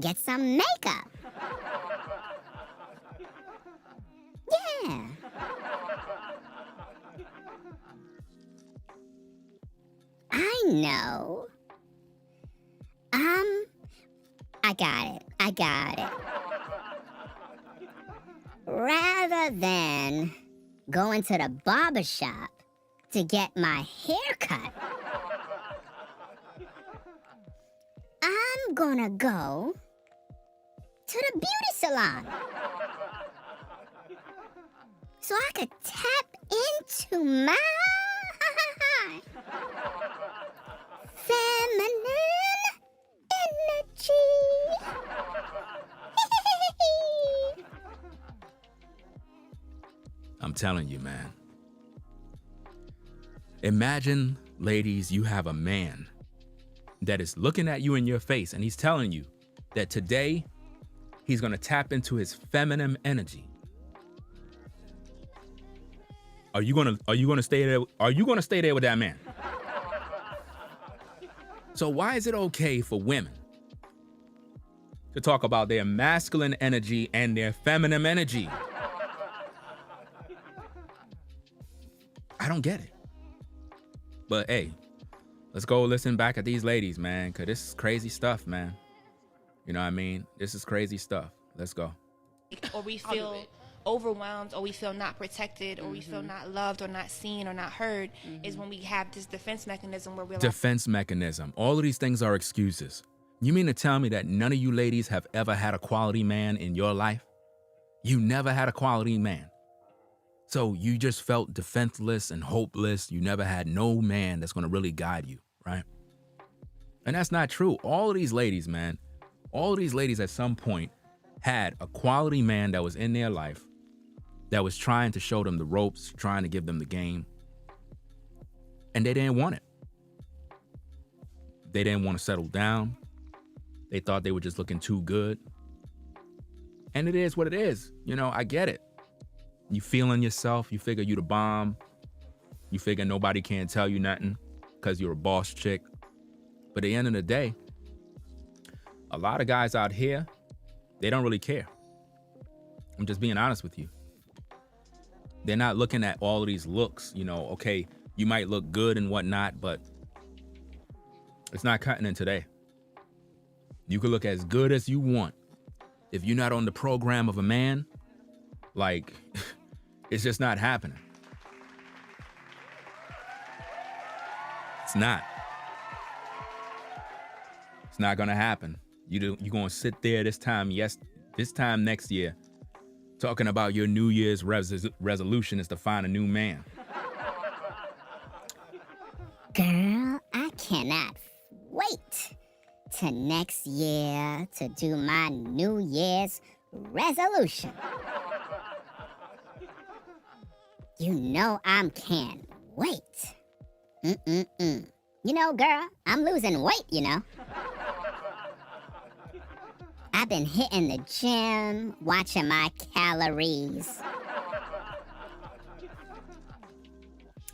S5: get some makeup. Yeah. I know. I got it. Rather than going to the barber shop to get my hair cut. I'm gonna go to the beauty salon so I could tap into my feminine energy.
S1: I'm telling you, man. Imagine, ladies, you have a man that is looking at you in your face and he's telling you that today he's gonna tap into his feminine energy. Are you gonna stay there? Are you gonna stay there with that man? So why is it okay for women to talk about their masculine energy and their feminine energy? I don't get it. But hey, let's go listen back at these ladies, man, because this is crazy stuff, man. You know what I mean? This is crazy stuff. Let's go.
S4: Or we feel overwhelmed, or we feel not protected, or we feel not loved, or not seen, or not heard, is when we have this defense mechanism where we're
S1: Defense mechanism. All of these things are excuses. You mean to tell me that none of you ladies have ever had a quality man in your life? You never had a quality man. So you just felt defenseless and hopeless. You never had no man that's going to really guide you, right? And that's not true. All of these ladies, man, all of these ladies at some point had a quality man that was in their life that was trying to show them the ropes, trying to give them the game. And they didn't want it. They didn't want to settle down. They thought they were just looking too good. And it is what it is. You know, I get it. You feeling yourself. You figure you the bomb. You figure nobody can tell you nothing because you're a boss chick. But at the end of the day, a lot of guys out here, they don't really care. I'm just being honest with you. They're not looking at all of these looks. You know, okay, you might look good and whatnot, but it's not cutting it today. You can look as good as you want. If you're not on the program of a man, like, it's just not happening. It's not. It's not gonna happen. You're gonna sit there this time next year, talking about your New Year's resolution is to find a new man.
S5: Girl, I cannot wait to next year to do my New Year's resolution. You know I can't wait. You know, girl, I'm losing weight, you know. I've been hitting the gym, watching my calories.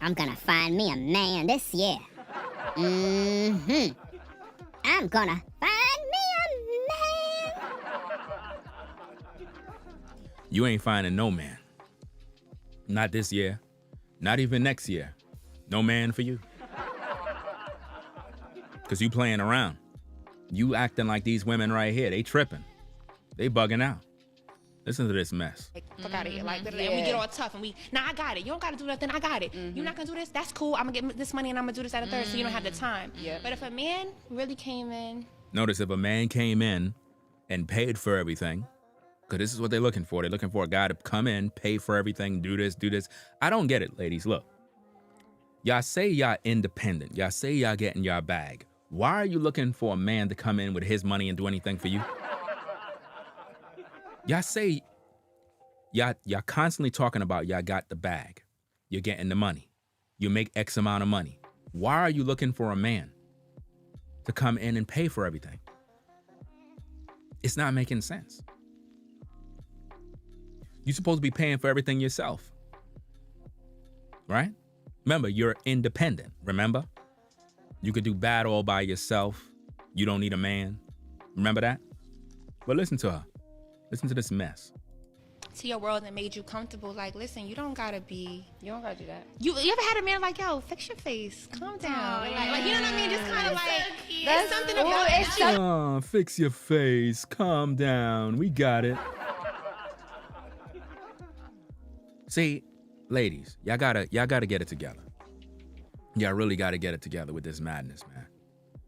S5: I'm gonna find me a man this year. I'm gonna find me a man.
S1: You ain't finding no man. Not this year. Not even next year. No man for you. Because you playing around. You acting like these women right here. They tripping. They bugging out. Listen to this mess.
S4: fuck out of here. Like, and we get all tough and I got it. You don't got to do nothing. I got it. You're not going to do this? That's cool. I'm going to get this money and I'm going to do this at a third, so you don't have the time. But if a man really came in.
S1: Notice if a man came in and paid for everything, because this is what they're looking for. They're looking for a guy to come in, pay for everything, do this, do this. I don't get it, ladies. Look, y'all say y'all independent. Y'all say y'all getting y'all bag. Why are you looking for a man to come in with his money and do anything for you? Y'all say y'all constantly talking about y'all got the bag. You're getting the money. You make X amount of money. Why are you looking for a man to come in and pay for everything? It's not making sense. You're supposed to be paying for everything yourself, right? Remember, you're independent, remember? You could do bad all by yourself. You don't need a man. Remember that? But listen to her. Listen to this mess.
S4: To your world and made you comfortable. Like, listen, you don't gotta do that. You ever had a man like, yo, fix your face, calm down, like you know what I mean? Just kind of like, there's something about it.
S1: Oh, fix your face, calm down. We got it. See, ladies, y'all gotta get it together. Y'all really got to get it together with this madness, man.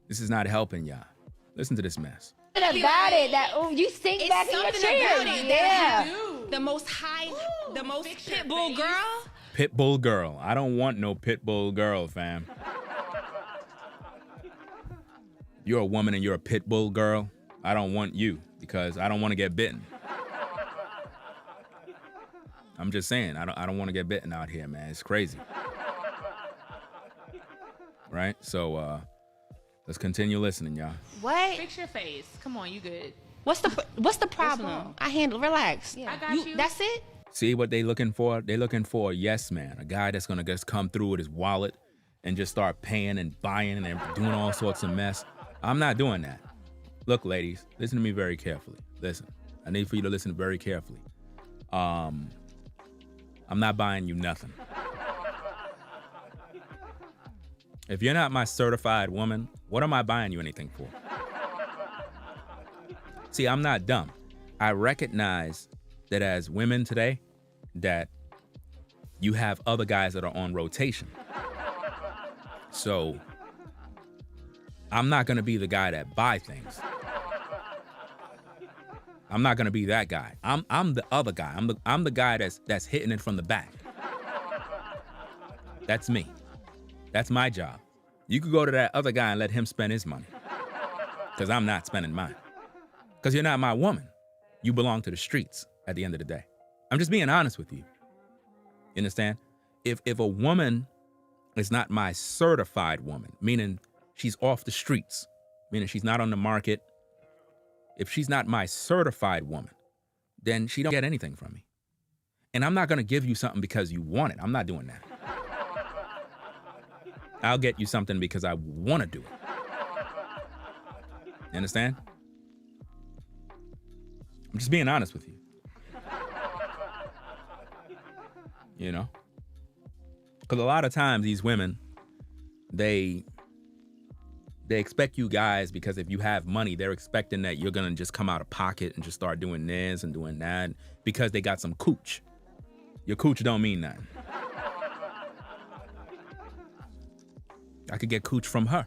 S1: This is not helping y'all. Listen to this mess.
S3: Something about it that you sink back in your chair. Yeah.
S4: The most pit bull girl.
S1: Pit bull girl. I don't want no pit bull girl, fam. You're a woman and you're a pit bull girl. I don't want you because I don't want to get bitten. I'm just saying, I don't want to get bitten out here, man. It's crazy. Right? So let's continue listening, y'all.
S4: What?
S7: Fix your face. Come on, you good.
S4: What's the problem? I handle. Relax.
S7: Yeah. I got you.
S4: That's it.
S1: See what they looking for? They looking for a yes man, a guy that's gonna just come through with his wallet and just start paying and buying and doing all sorts of mess. I'm not doing that. Look, ladies, listen to me very carefully. Listen, I need for you to listen very carefully. I'm not buying you nothing. If you're not my certified woman, what am I buying you anything for? See, I'm not dumb. I recognize that as women today, that you have other guys that are on rotation. So I'm not gonna be the guy that buy things. I'm not gonna be that guy. I'm the other guy. I'm the guy that's hitting it from the back. That's me. That's my job. You could go to that other guy and let him spend his money. Because I'm not spending mine. Because you're not my woman. You belong to the streets at the end of the day. I'm just being honest with you. You understand? If a woman is not my certified woman, meaning she's off the streets, meaning she's not on the market, if she's not my certified woman, then she don't get anything from me. And I'm not going to give you something because you want it. I'm not doing that. I'll get you something because I want to do it. You understand? I'm just being honest with you. You know? Because a lot of times these women, they expect you guys, because if you have money, they're expecting that you're going to just come out of pocket and just start doing this and doing that because they got some cooch. Your cooch don't mean nothing. I could get cooch from her.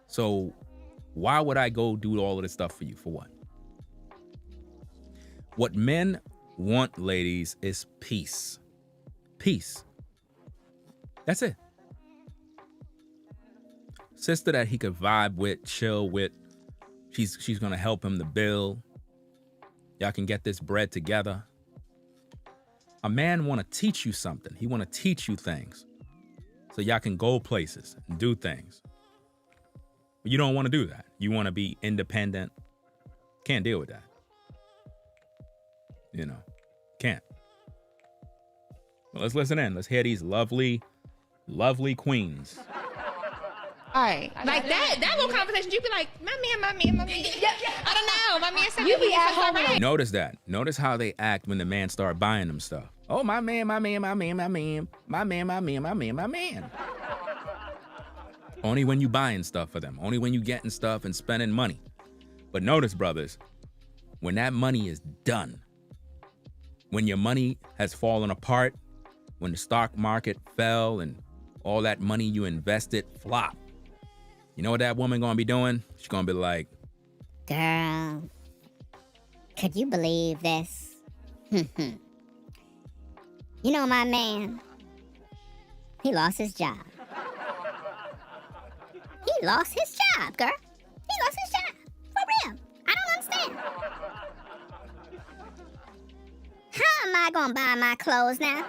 S1: So why would I go do all of this stuff for you? For what? What men want, ladies, is peace. Peace. That's it. Sister that he could vibe with, chill with. She's gonna help him to build. Y'all can get this bread together. A man want to teach you something. He want to teach you things so y'all can go places and do things. But you don't want to do that. You want to be independent. Can't deal with that. You know, can't. Well, let's listen in. Let's hear these lovely queens.
S4: All right. Like that little conversation, you be like, my man. I don't know. My man said
S3: You be at home
S4: right.
S1: Notice that. Notice how they act when the man start buying them stuff. Oh, my man. Only when you buying stuff for them. Only when you getting stuff and spending money. But notice, brothers, when that money is done, when your money has fallen apart, when the stock market fell and all that money you invested flopped, you know what that woman gonna be doing? She's gonna be like,
S5: Girl, could you believe this? You know my man, he lost his job. He lost his job, girl. He lost his job. For real. I don't understand. How am I gonna buy my clothes now?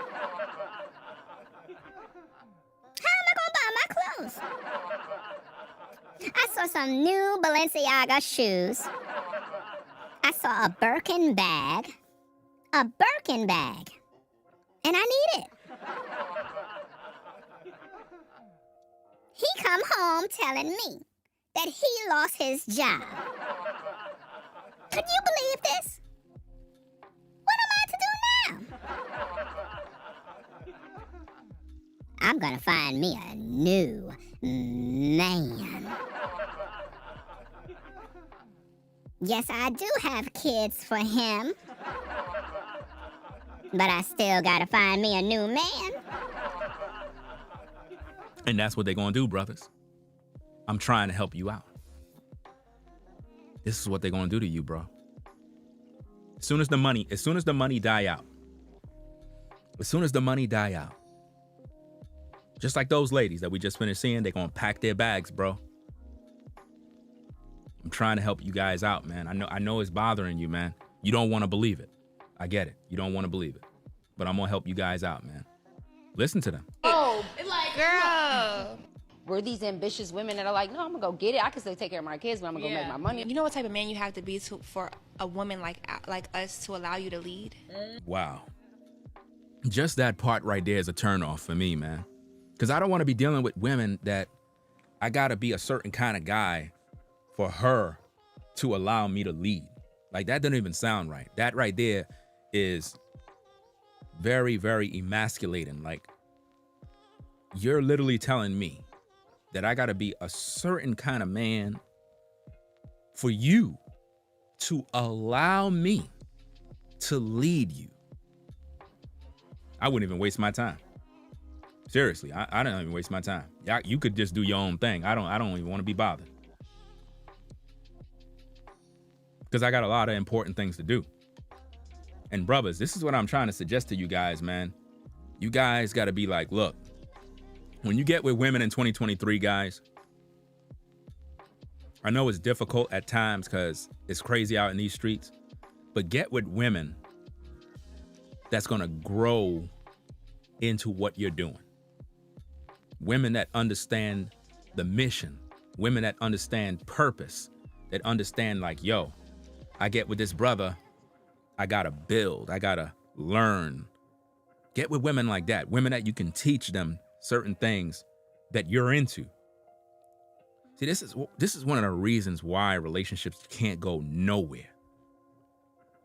S5: How am I gonna buy my clothes? I saw some new Balenciaga shoes. I saw a Birkin bag. And I need it. He come home telling me that he lost his job. Could you believe this? What am I to do now? I'm gonna find me a new man. Yes, I do have kids for him. But I still gotta find me a new man.
S1: And that's what they're going to do, brothers. I'm trying to help you out. This is what they're going to do to you, bro. As soon as the money die out, just like those ladies that we just finished seeing, they're going to pack their bags, bro. I'm trying to help you guys out, man. I know it's bothering you, man. You don't want to believe it. I get it. You don't want to believe it. But I'm going to help you guys out, man. Listen to them.
S6: Oh,
S4: Like, girl.
S6: we're these ambitious women that are like, no, I'm gonna go get it. I can still take care of my kids, but I'm gonna go make my money.
S4: You know what type of man you have to be for a woman like us to allow you to lead?
S1: Wow. Just that part right there is a turnoff for me, man. Because I don't want to be dealing with women that I got to be a certain kind of guy for her to allow me to lead. Like, that doesn't even sound right. That right there is very, very emasculating. Like, you're literally telling me that I got to be a certain kind of man for you to allow me to lead you. I wouldn't even waste my time. Seriously, I don't even waste my time. You could just do your own thing. I don't even want to be bothered. Because I got a lot of important things to do. And brothers, this is what I'm trying to suggest to you guys, man. You guys got to be like, look, when you get with women in 2023, guys, I know it's difficult at times because it's crazy out in these streets, but get with women that's going to grow into what you're doing. Women that understand the mission, women that understand purpose, that understand like, yo, I get with this brother, I gotta build, I gotta learn. Get with women like that, women that you can teach them certain things that you're into. See, this is one of the reasons why relationships can't go nowhere.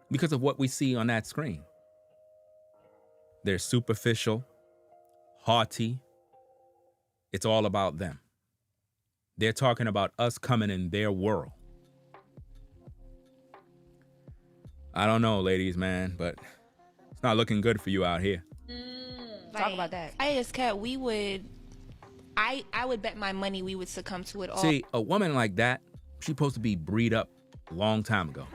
S1: Because of what we see on that screen. They're superficial, haughty. It's all about them. They're talking about us coming in their world. I don't know, ladies, man, but it's not looking good for you out here.
S6: Talk about that.
S4: I would bet my money we would succumb to it all.
S1: See, a woman like that, she's supposed to be breed up a long time ago.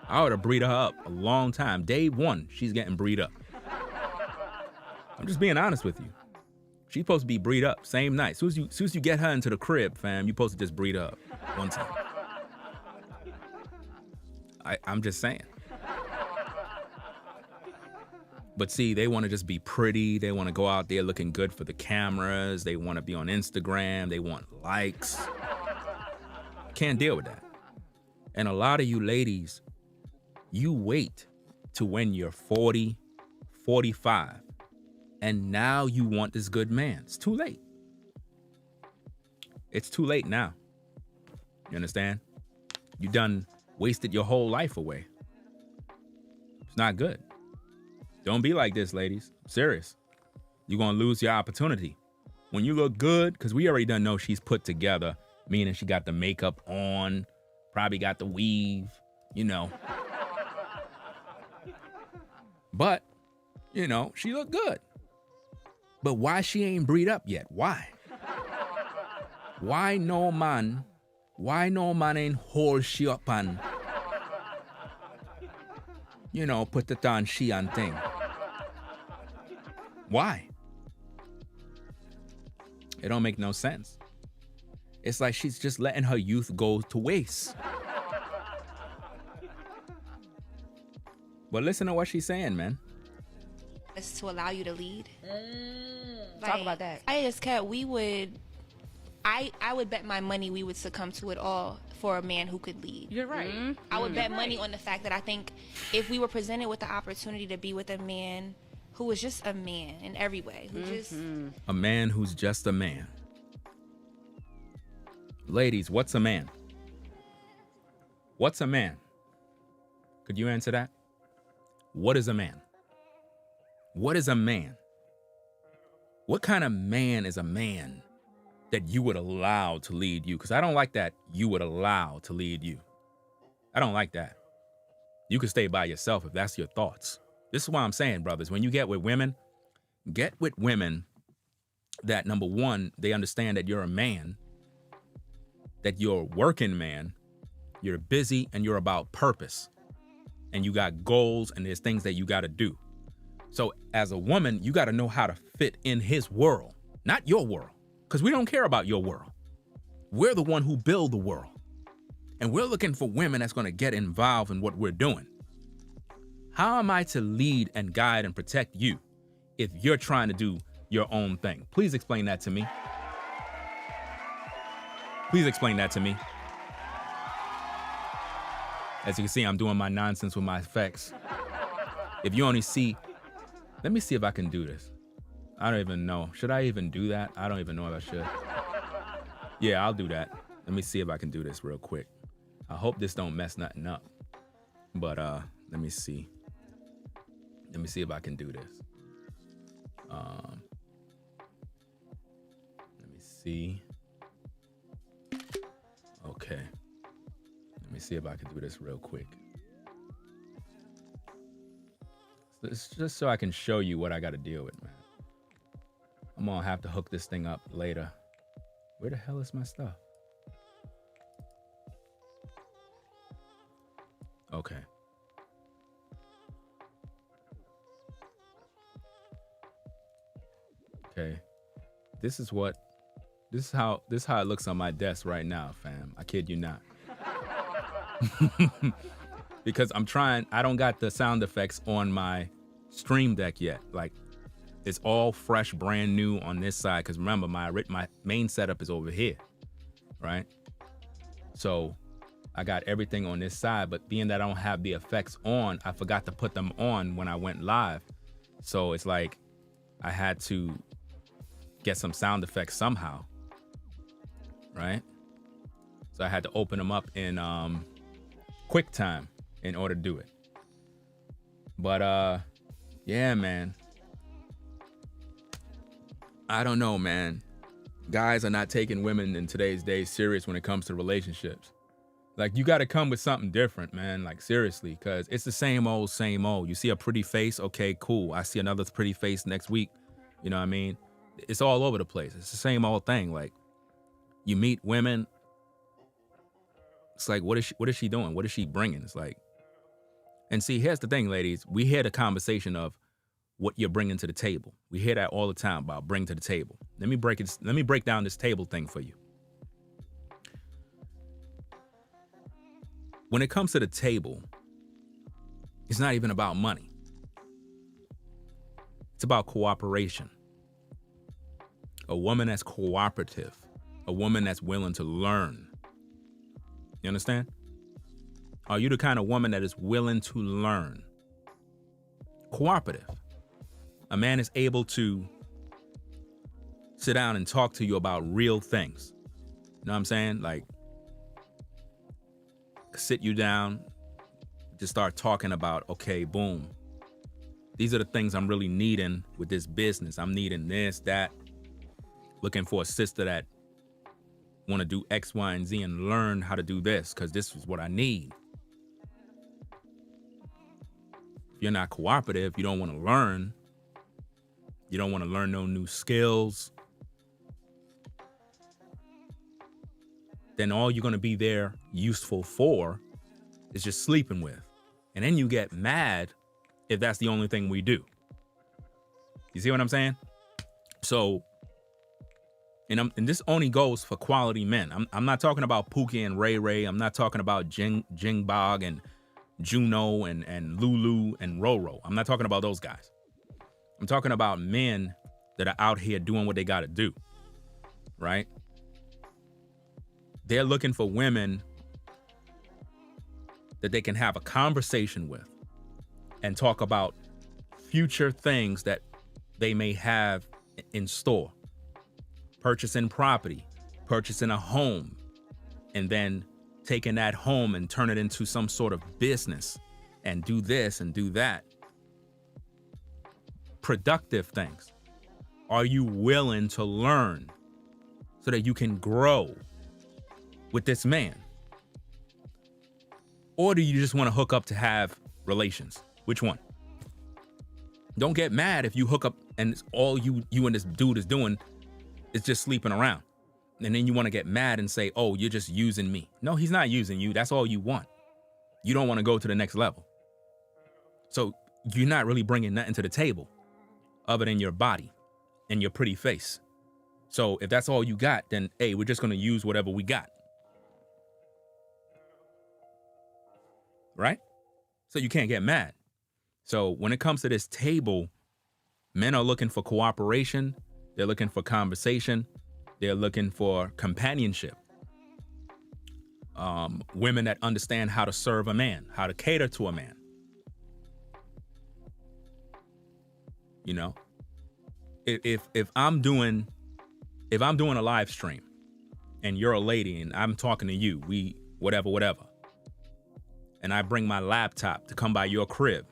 S1: I would have breed her up a long time. Day one, she's getting breed up. I'm just being honest with you. She's supposed to be breed up same night. Soon as you get her into the crib, fam, you're supposed to just breed her up one time. I'm just saying. But see, they want to just be pretty. They want to go out there looking good for the cameras. They want to be on Instagram. They want likes. Can't deal with that. And a lot of you ladies, you wait to when you're 40, 45, and now you want this good man. It's too late. It's too late now. You understand? You done wasted your whole life away. It's not good. Don't be like this, ladies. I'm serious. You're going to lose your opportunity. When you look good, because we already done know she's put together, meaning she got the makeup on, probably got the weave, you know. But, you know, she look good. But why she ain't breed up yet? Why? Why no man ain't hold she up and, you know, put it on she and thing? Why? It don't make no sense. It's like she's just letting her youth go to waste. But listen to what she's saying, man.
S4: Is to allow you to lead.
S6: Talk about that.
S4: I would bet my money we would succumb to it all for a man who could lead.
S7: You're right.
S4: I would bet money on the fact that I think if we were presented with the opportunity to be with a man who was just a man in every way, who just
S1: A man who's just a man. Ladies, what's a man? What's a man? Could you answer that? What is a man? What is a man? What kind of man is a man that you would allow to lead you? Because I don't like that you would allow to lead you. I don't like that. You can stay by yourself if that's your thoughts. This is why I'm saying, brothers, when you get with women that, number one, they understand that you're a man, that you're a working man, you're busy, and you're about purpose. And you got goals, and there's things that you got to do. So as a woman, you got to know how to fit in his world, not your world, because we don't care about your world. We're the one who build the world. And we're looking for women that's going to get involved in what we're doing. How am I to lead and guide and protect you if you're trying to do your own thing? Please explain that to me. Please explain that to me. As you can see, I'm doing my nonsense with my effects. If you only see, let me see if I can do this. I don't even know. Should I even do that? I don't even know if I should. Yeah, I'll do that. Let me see if I can do this real quick. I hope this don't mess nothing up. But let me see. Let me see if I can do this. Let me see. Okay. Let me see if I can do this real quick. It's just so I can show you what I got to deal with, man. I'm gonna have to hook this thing up later. Where the hell is my stuff? Okay. Okay. This is how it looks on my desk right now, fam. I kid you not. Because I don't got the sound effects on my Stream Deck yet. Like, it's all fresh, brand new on this side. Because remember, my main setup is over here, right? So I got everything on this side, but being that I don't have the effects on, I forgot to put them on when I went live. So it's like I had to get some sound effects somehow, right? So I had to open them up in QuickTime in order to do it. But yeah, man. I don't know, man. Guys are not taking women in today's day serious when it comes to relationships. Like, you got to come with something different, man. Like, seriously, because it's the same old, same old. You see a pretty face, okay, cool. I see another pretty face next week. You know what I mean? It's all over the place. It's the same old thing. Like, you meet women. It's like, what is she doing? What is she bringing? It's like, and see, here's the thing, ladies. We hear the conversation of what you're bringing to the table. We hear that all the time about bring to the table. Let me break down this table thing for you. When it comes to the table, it's not even about money. It's about cooperation. A woman that's cooperative, a woman that's willing to learn. You understand? Are you the kind of woman that is willing to learn? Cooperative. A man is able to sit down and talk to you about real things. You know what I'm saying? Like, sit you down, just start talking about, okay, boom. These are the things I'm really needing with this business. I'm needing this, that. Looking for a sister that want to do X, Y, and Z and learn how to do this because this is what I need. If you're not cooperative, you don't want to learn. You don't want to learn no new skills. Then all you're going to be there useful for is just sleeping with. And then you get mad if that's the only thing we do. You see what I'm saying? So, and this only goes for quality men. I'm not talking about Pookie and Ray Ray. I'm not talking about Jing Bog and Juno and Lulu and Roro. I'm not talking about those guys. I'm talking about men that are out here doing what they got to do, right? They're looking for women that they can have a conversation with and talk about future things that they may have in store. Purchasing property, purchasing a home, and then taking that home and turn it into some sort of business and do this and do that. Productive things. Are you willing to learn so that you can grow with this man? Or do you just want to hook up to have relations? Which one? Don't get mad if you hook up and all you and this dude is doing is just sleeping around. And then you want to get mad and say, oh, you're just using me. No, he's not using you. That's all you want. You don't want to go to the next level. So you're not really bringing nothing to the table other than your body and your pretty face. So if that's all you got, then, hey, we're just going to use whatever we got. Right? So you can't get mad. So when it comes to this table, men are looking for cooperation. They're looking for conversation. They're looking for companionship. Women that understand how to serve a man, how to cater to a man. You know, if I'm doing a live stream and you're a lady and I'm talking to you, whatever, and I bring my laptop to come by your crib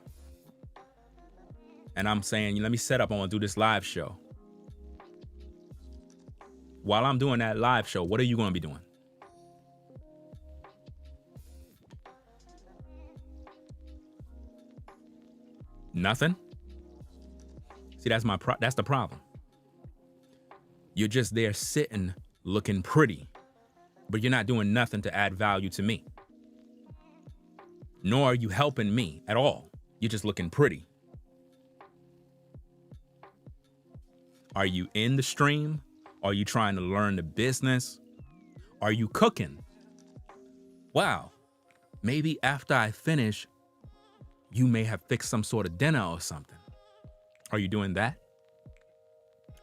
S1: and I'm saying, let me set up, I want to do this live show. While I'm doing that live show, what are you going to be doing? Nothing? See, that's the problem. You're just there sitting, looking pretty, but you're not doing nothing to add value to me. Nor are you helping me at all. You're just looking pretty. Are you in the stream? Are you trying to learn the business? Are you cooking? Wow, maybe after I finish, you may have fixed some sort of dinner or something. Are you doing that?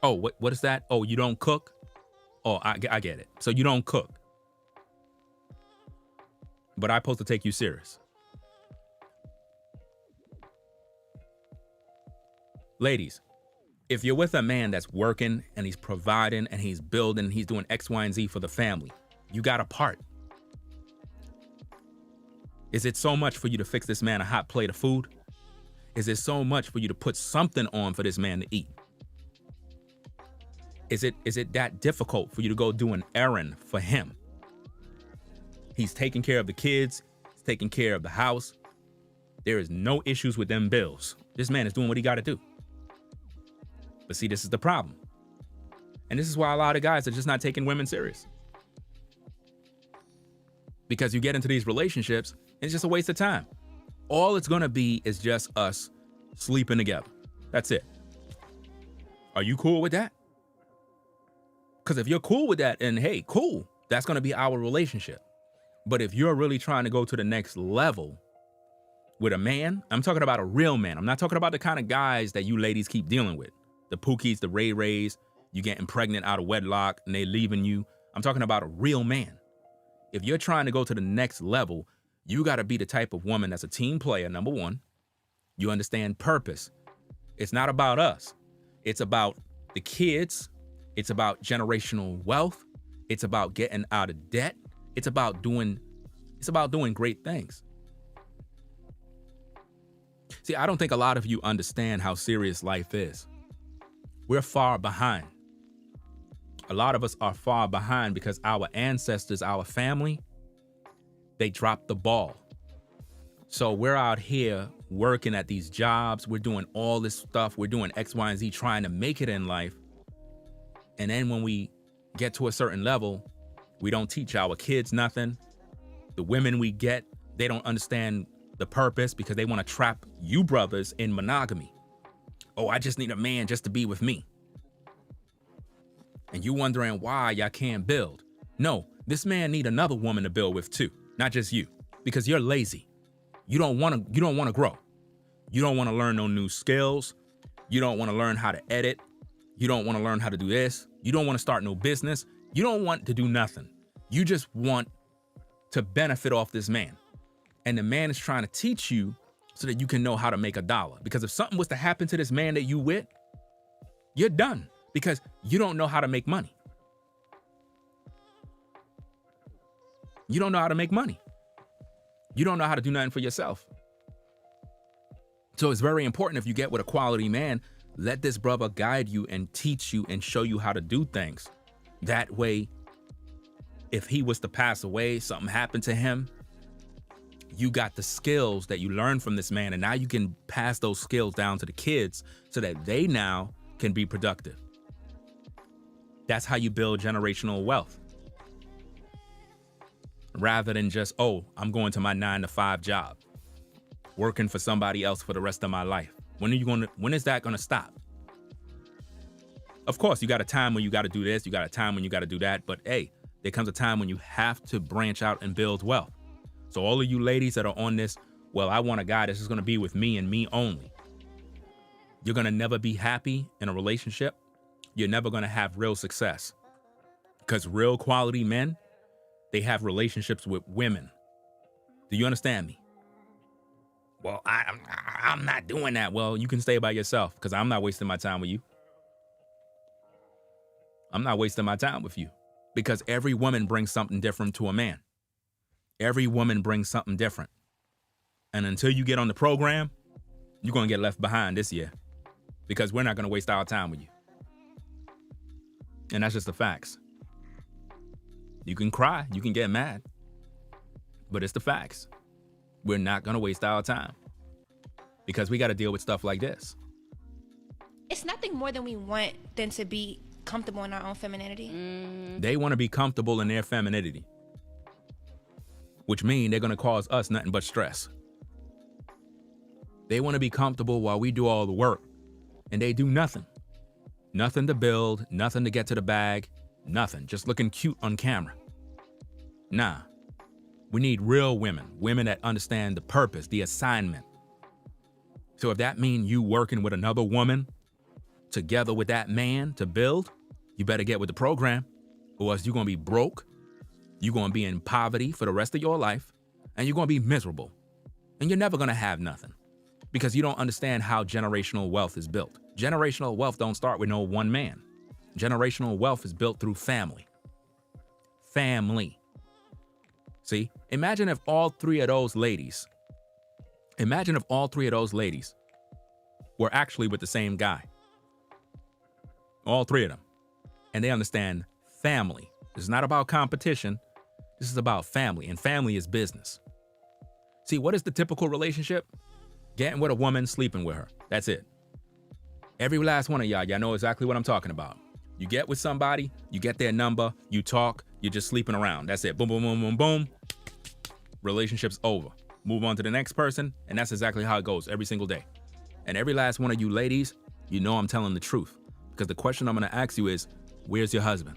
S1: Oh, what is that? Oh, you don't cook? Oh, I get it. So you don't cook. But I'm supposed to take you serious. Ladies, if you're with a man that's working and he's providing and he's building, and he's doing X, Y, and Z for the family, you got a part. Is it so much for you to fix this man a hot plate of food? Is it so much for you to put something on for this man to eat? Is it that difficult for you to go do an errand for him? He's taking care of the kids. He's taking care of the house. There is no issues with them bills. This man is doing what he got to do. But see, this is the problem. And this is why a lot of guys are just not taking women serious. Because you get into these relationships, it's just a waste of time. All it's going to be is just us sleeping together. That's it. Are you cool with that? Because if you're cool with that, then hey, cool. That's going to be our relationship. But if you're really trying to go to the next level with a man, I'm talking about a real man. I'm not talking about the kind of guys that you ladies keep dealing with. The Pookies, the Ray Rays, you getting pregnant out of wedlock and they leaving you. I'm talking about a real man. If you're trying to go to the next level, you got to be the type of woman that's a team player, number one. You understand purpose. It's not about us. It's about the kids. It's about generational wealth. It's about getting out of debt. It's about doing great things. See, I don't think a lot of you understand how serious life is. We're far behind. A lot of us are far behind because our ancestors, our family, they dropped the ball. So we're out here working at these jobs. We're doing all this stuff. We're doing X, Y, and Z, trying to make it in life. And then when we get to a certain level, we don't teach our kids nothing. The women we get, they don't understand the purpose because they want to trap you brothers in monogamy. Oh, I just need a man just to be with me. And you wondering why y'all can't build. No, this man need another woman to build with too, not just you, because you're lazy. You don't want to grow. You don't want to learn no new skills. You don't want to learn how to edit. You don't want to learn how to do this. You don't want to start no business. You don't want to do nothing. You just want to benefit off this man. And the man is trying to teach you so that you can know how to make a dollar. Because if something was to happen to this man that you with, you're done because you don't know how to make money. You don't know how to make money. You don't know how to do nothing for yourself. So it's very important if you get with a quality man, let this brother guide you and teach you and show you how to do things. That way, if he was to pass away, something happened to him, you got the skills that you learned from this man, and now you can pass those skills down to the kids so that they now can be productive. That's how you build generational wealth. Rather than just, oh, I'm going to my 9-to-5 job, working for somebody else for the rest of my life. When is that gonna stop? Of course, you got a time when you got to do this, you got a time when you got to do that, but hey, there comes a time when you have to branch out and build wealth. So all of you ladies that are on this, well, I want a guy that's just gonna be with me and me only. You're gonna never be happy in a relationship. You're never gonna have real success. Because real quality men, they have relationships with women. Do you understand me? Well, I'm not doing that. Well, you can stay by yourself because I'm not wasting my time with you. I'm not wasting my time with you because every woman brings something different to a man. Every woman brings something different. And until you get on the program, you're going to get left behind this year because we're not going to waste our time with you. And that's just the facts. You can cry, you can get mad, but it's the facts. We're not going to waste our time because we got to deal with stuff like this.
S4: It's nothing more than we want than to be comfortable in our own femininity.
S1: They want to be comfortable in their femininity, which means they're going to cause us nothing but stress. They want to be comfortable while we do all the work, and they do nothing. Nothing to build, nothing to get to the bag, nothing. Just looking cute on camera. Nah. We need real women, women that understand the purpose, the assignment. So if that means you working with another woman together with that man to build, you better get with the program, or else you're going to be broke. You're going to be in poverty for the rest of your life, and you're going to be miserable. And you're never going to have nothing because you don't understand how generational wealth is built. Generational wealth don't start with no one man. Generational wealth is built through family. Family. See, imagine if all three of those ladies were actually with the same guy. All three of them. And they understand family. This is not about competition. This is about family, and family is business. See, what is the typical relationship? Getting with a woman, sleeping with her. That's it. Every last one of y'all know exactly what I'm talking about. You get with somebody, you get their number, you talk, you're just sleeping around. That's it. Boom, boom, boom, boom, boom. Relationship's over. Move on to the next person, and that's exactly how it goes every single day. And every last one of you ladies, you know I'm telling the truth. Because the question I'm going to ask you is, where's your husband?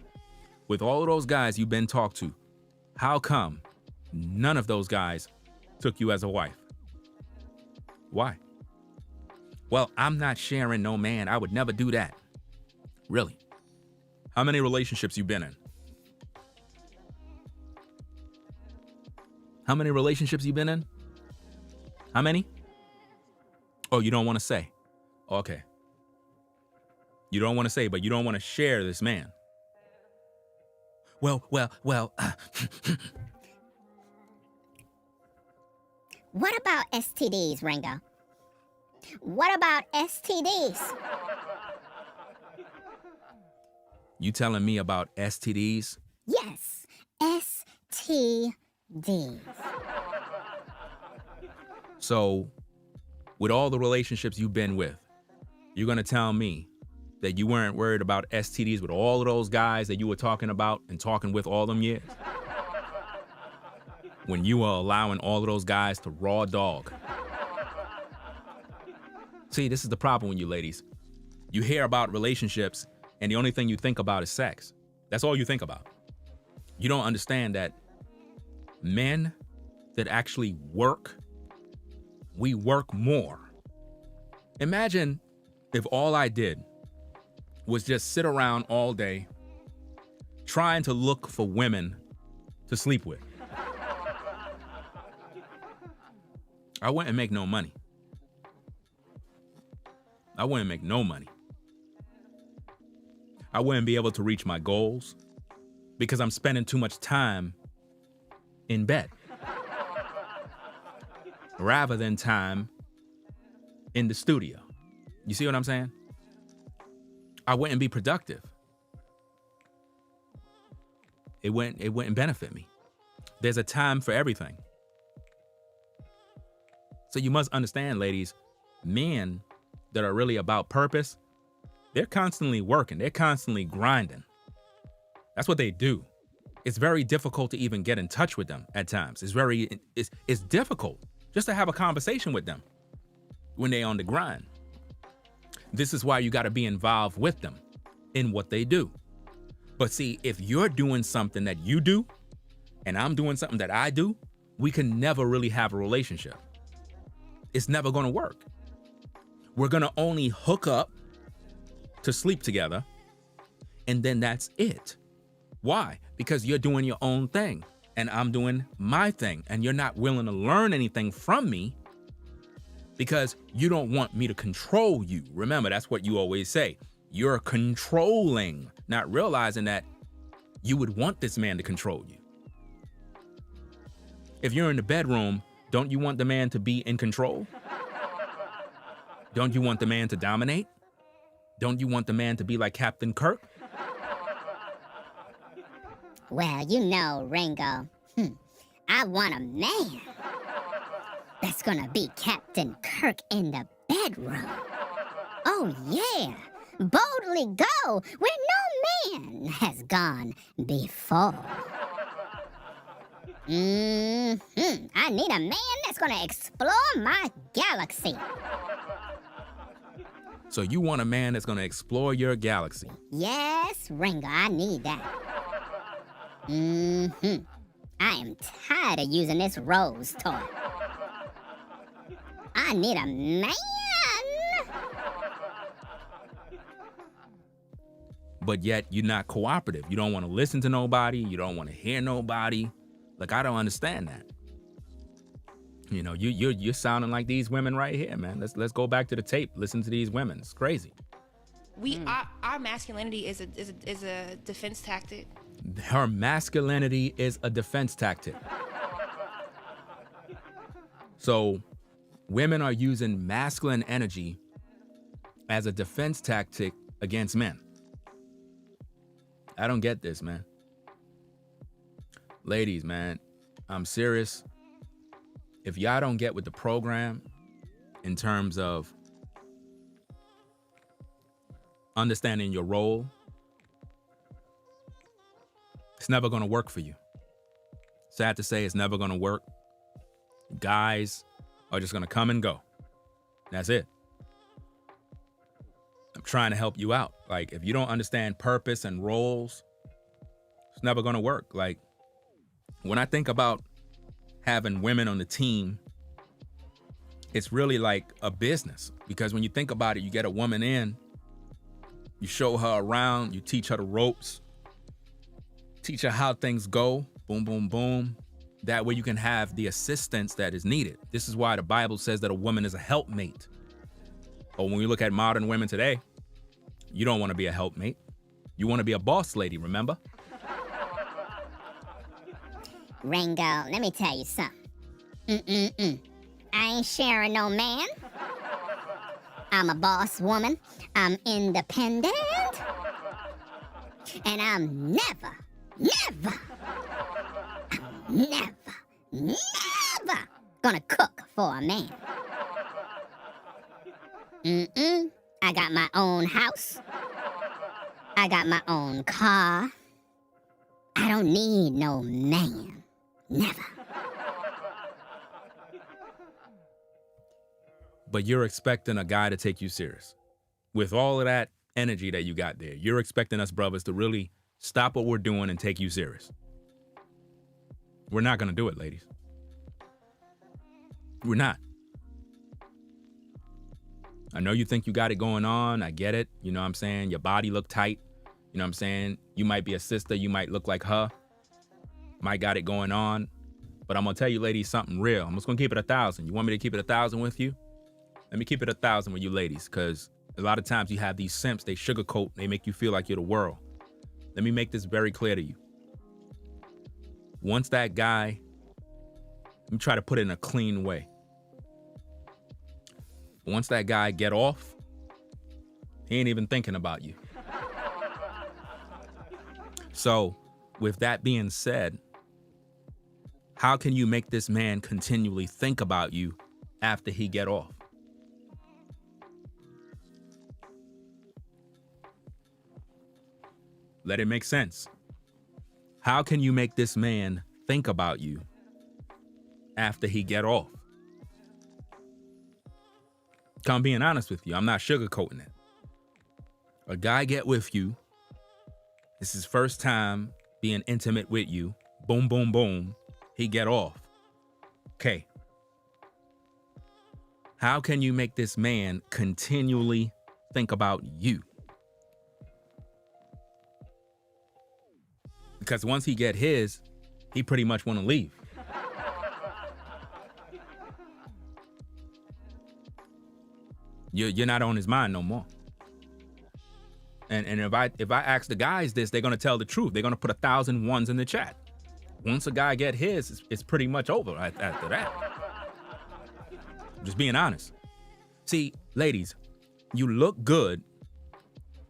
S1: With all of those guys you've been talked to, how come none of those guys took you as a wife? Why? Well, I'm not sharing no man. I would never do that. Really? How many relationships you been in? How many relationships you been in? How many? Oh, you don't want to say. Okay. You don't want to say, but you don't want to share this man. Well.
S5: What about STDs, Ringo? What about STDs?
S1: You telling me about STDs?
S5: Yes, STDs.
S1: So, with all the relationships you've been with, you're going to tell me that you weren't worried about STDs with all of those guys that you were talking about and talking with all them years? When you were allowing all of those guys to raw dog. See, this is the problem with you ladies. You hear about relationships and the only thing you think about is sex. That's all you think about. You don't understand that men that actually work, we work more. Imagine if all I did was just sit around all day trying to look for women to sleep with. I wouldn't make no money. I wouldn't make no money. I wouldn't be able to reach my goals because I'm spending too much time in bed rather than time in the studio. You see what I'm saying? I wouldn't be productive. It wouldn't benefit me. There's a time for everything. So you must understand, ladies, men that are really about purpose, they're constantly working. They're constantly grinding. That's what they do. It's very difficult to even get in touch with them at times. It's difficult just to have a conversation with them when they're on the grind. This is why you got to be involved with them in what they do. But see, if you're doing something that you do and I'm doing something that I do, we can never really have a relationship. It's never going to work. We're going to only hook up to sleep together, and then that's it. Why? Because you're doing your own thing and I'm doing my thing, and you're not willing to learn anything from me because you don't want me to control you. Remember, that's what you always say. You're controlling, not realizing that you would want this man to control you. If you're in the bedroom, don't you want the man to be in control? Don't you want the man to dominate? Don't you want the man to be like Captain Kirk?
S5: Well, you know, Ringo, I want a man that's gonna be Captain Kirk in the bedroom. Oh, yeah. Boldly go where no man has gone before. I need a man that's gonna explore my galaxy.
S1: So you want a man that's gonna explore your galaxy?
S5: Yes, Ringo, I need that. I am tired of using this rose toy. I need a man.
S1: But yet you're not cooperative. You don't want to listen to nobody. You don't want to hear nobody. Like, I don't understand that. You know, you're sounding like these women right here, man. Let's go back to the tape. Listen to these women. It's crazy.
S4: Our masculinity is a defense tactic.
S1: Her masculinity is a defense tactic. So women are using masculine energy as a defense tactic against men. I don't get this, man. Ladies, man, I'm serious. If y'all don't get with the program in terms of understanding your role, it's never going to work for you. Sad to say, it's never going to work. Guys are just going to come and go. That's it. I'm trying to help you out. Like, if you don't understand purpose and roles, it's never going to work. Like, when I think about having women on the team, it's really like a business. Because when you think about it, you get a woman in, you show her around, you teach her the ropes, teach her how things go, boom, boom, boom. That way you can have the assistance that is needed. This is why the Bible says that a woman is a helpmate. But when we look at modern women today, you don't want to be a helpmate. You want to be a boss lady, remember?
S5: Ringo, let me tell you something. I ain't sharing no man. I'm a boss woman. I'm independent. And I'm never gonna cook for a man. I got my own house. I got my own car. I don't need no man. Never.
S1: But you're expecting a guy to take you serious. With all of that energy that you got there, you're expecting us brothers to really stop what we're doing and take you serious. We're not going to do it, ladies. We're not. I know you think you got it going on. I get it. You know what I'm saying? Your body look tight. You know what I'm saying? You might be a sister. You might look like her. Might got it going on. But I'm going to tell you, ladies, something real. I'm just going to keep it 1,000. You want me to keep it 1,000 with you? Let me keep it 1,000 with you ladies, because a lot of times you have these simps, they sugarcoat, they make you feel like you're the world. Let me make this very clear to you. Once that guy, let me try to put it in a clean way. Once that guy get off, he ain't even thinking about you. So, with that being said, how can you make this man continually think about you after he get off? Let it make sense. How can you make this man think about you after he get off? I'm being honest with you. I'm not sugarcoating it. A guy get with you. This is his first time being intimate with you. Boom, boom, boom. He get off. Okay. How can you make this man continually think about you? Because once he get his, he pretty much want to leave. You're not on his mind no more. And if I ask the guys this, they're gonna tell the truth. They're gonna put 1,000 ones in the chat. Once a guy get his, it's pretty much over after that. Just being honest. See, ladies, you look good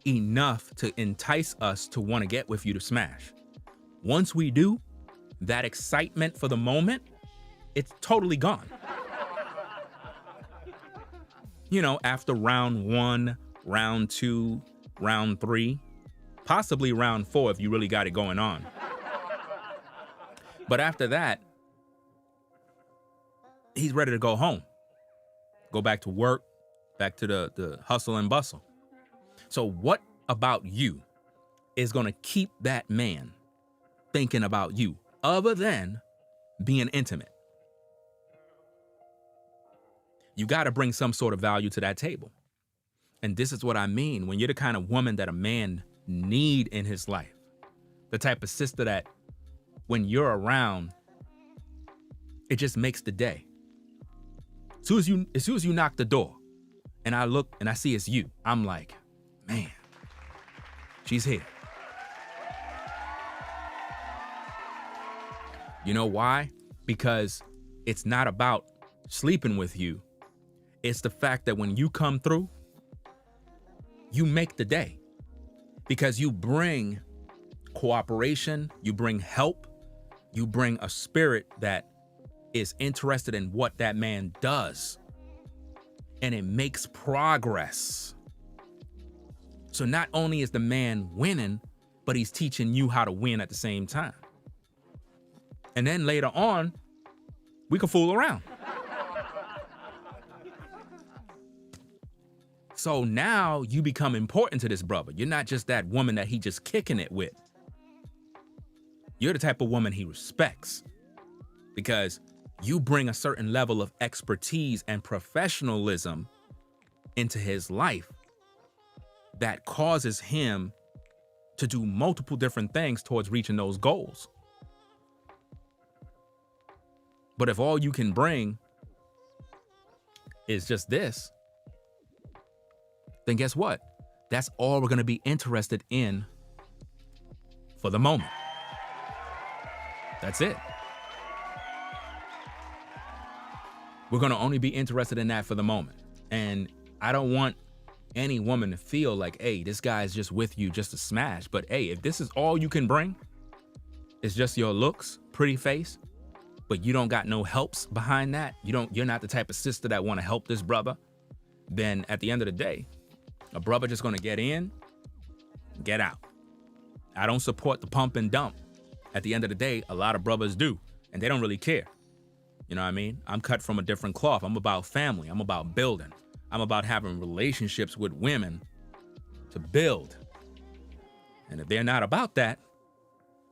S1: enough to entice us to want to get with you to smash. Once we do, that excitement for the moment, it's totally gone. You know, after round 1, round 2, round 3, possibly round 4 if you really got it going on. But after that, he's ready to go home. Go back to work, back to the hustle and bustle. So what about you is going to keep that man thinking about you other than being intimate? You got to bring some sort of value to that table. And this is what I mean. When you're the kind of woman that a man need in his life, the type of sister that when you're around, it just makes the day. As soon as you knock the door and I look and I see it's you, I'm like, man, she's here. You know why? Because it's not about sleeping with you. It's the fact that when you come through, you make the day. Because you bring cooperation, you bring help, you bring a spirit that is interested in what that man does. And it makes progress. So not only is the man winning, but he's teaching you how to win at the same time. And then later on, we can fool around. So now you become important to this brother. You're not just that woman that he just kicking it with. You're the type of woman he respects because you bring a certain level of expertise and professionalism into his life that causes him to do multiple different things towards reaching those goals. But if all you can bring is just this, then guess what? That's all we're going to be interested in for the moment. That's it. We're going to only be interested in that for the moment. And I don't want any woman to feel like, hey, this guy is just with you just to smash. But hey, if this is all you can bring, it's just your looks, pretty face, but you don't got no helps behind that, you're not the type of sister that want to help this brother, then at the end of the day, a brother just gonna get in, get out. I don't support the pump and dump. At the end of the day, a lot of brothers do, and they don't really care. You know what I mean? I'm cut from a different cloth. I'm about family. I'm about building. I'm about having relationships with women to build. And if they're not about that,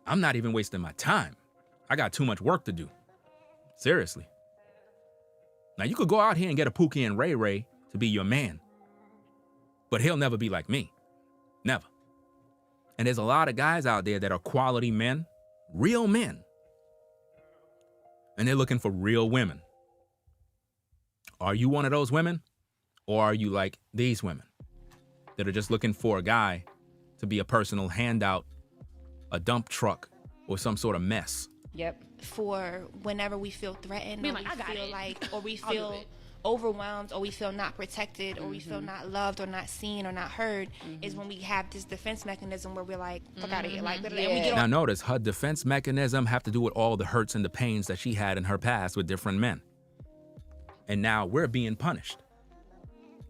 S1: I'm not even wasting my time. I got too much work to do. Seriously. Now, you could go out here and get a Pookie and Ray Ray to be your man, but he'll never be like me. Never. And there's a lot of guys out there that are quality men, real men, and they're looking for real women. Are you one of those women? Or are you like these women that are just looking for a guy to be a personal handout, a dump truck, or some sort of mess?
S6: Yep.
S4: For whenever we feel threatened, or we feel overwhelmed, or we feel not protected, or we feel not loved, or not seen, or not heard, is when we have this defense mechanism where we're like, fuck out of here. Like, and we get
S1: now notice, her defense mechanism have to do with all the hurts and the pains that she had in her past with different men. and now we're being punished.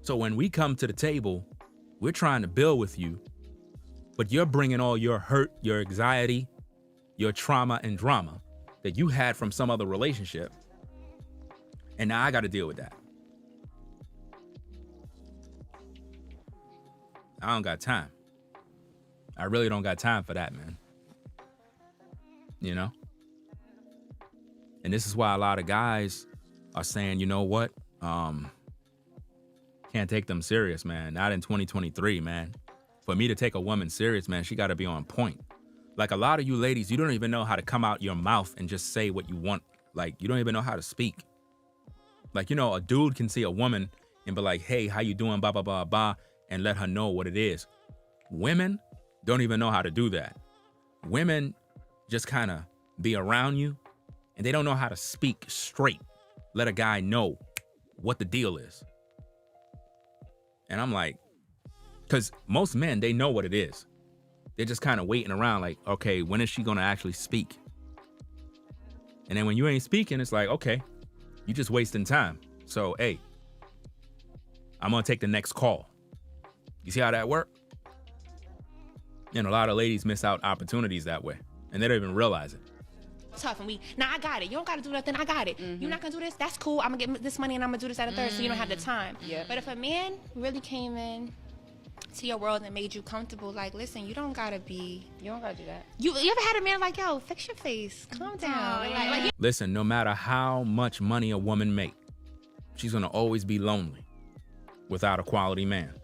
S1: So when we come to the table, we're trying to build with you, but you're bringing all your hurt, your anxiety, your trauma and drama that you had from some other relationship. And now I got to deal with that. I don't got time. I really don't got time for that, man. You know? And this is why a lot of guys are saying, you know what? Can't take them serious, man. Not in 2023, man. For me to take a woman serious, man, she got to be on point. Like a lot of you ladies, you don't even know how to come out your mouth and just say what you want. Like, you don't even know how to speak. Like, you know, a dude can see a woman and be like, hey, how you doing, blah, blah, blah, blah, and let her know what it is. Women don't even know how to do that. Women just kind of be around you, and they don't know how to speak straight. Let a guy know what the deal is. And I'm like, because most men, they know what it is. They're just kind of waiting around like, okay, when is she going to actually speak? And then when you ain't speaking, it's like, okay, you just wasting time. So, hey, I'm going to take the next call. You see how that works? And a lot of ladies miss out opportunities that way, and they don't even realize it.
S4: Tough, and I got it. You don't got to do nothing. I got it. You're not gonna do this. That's cool. I'm gonna get this money and I'm gonna do this at a third, so you don't have the time.
S6: Yep.
S4: But if a man really came in to your world and made you comfortable, like, listen, you don't gotta do that. You ever had a man like, yo, fix your face, calm down. Like,
S1: Listen, no matter how much money a woman make, she's gonna always be lonely without a quality man.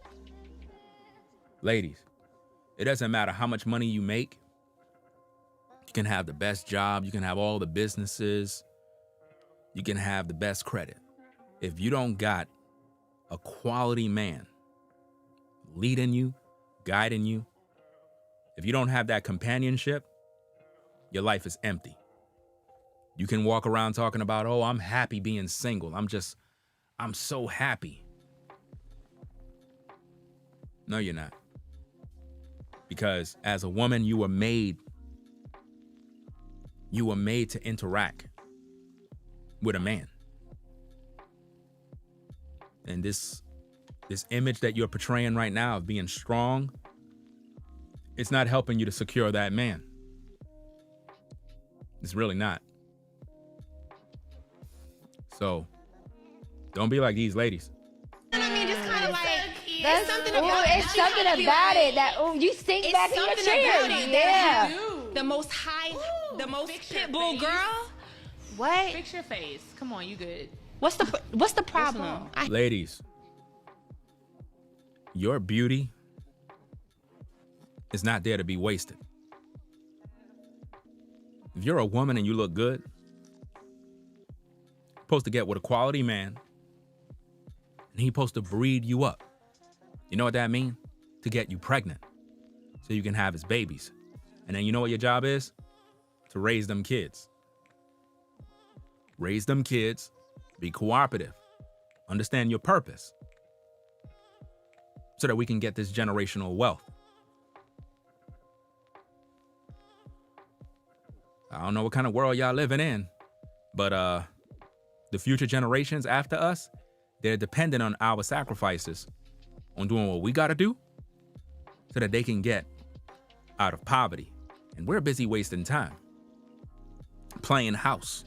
S1: Ladies, it doesn't matter how much money you make. You can have the best job. You can have all the businesses. You can have the best credit. If you don't got a quality man leading you, guiding you, if you don't have that companionship, your life is empty. You can walk around talking about, oh, I'm happy being single. I'm so happy. No, you're not. Because as a woman, you were made to interact with a man. And this image that you're portraying right now of being strong, it's not helping you to secure that man. It's really not. So don't be like these ladies.
S4: I mean, just kind of like,
S3: That's
S4: something
S3: ooh,
S4: about
S3: it's something about it that you sink back in your chair. Yeah.
S4: The most pit bull girl. What?
S7: Fix your face. Come on, you good.
S4: What's the problem?
S1: Ladies, your beauty is not there to be wasted. If you're a woman and you look good, you're supposed to get with a quality man, and he's supposed to breed you up. You know what that means? To get you pregnant so you can have his babies. And then you know what your job is? To raise them kids. Raise them kids, be cooperative, understand your purpose so that we can get this generational wealth. I don't know what kind of world y'all living in, but the future generations after us, they're dependent on our sacrifices, on doing what we got to do so that they can get out of poverty. And we're busy wasting time, playing house,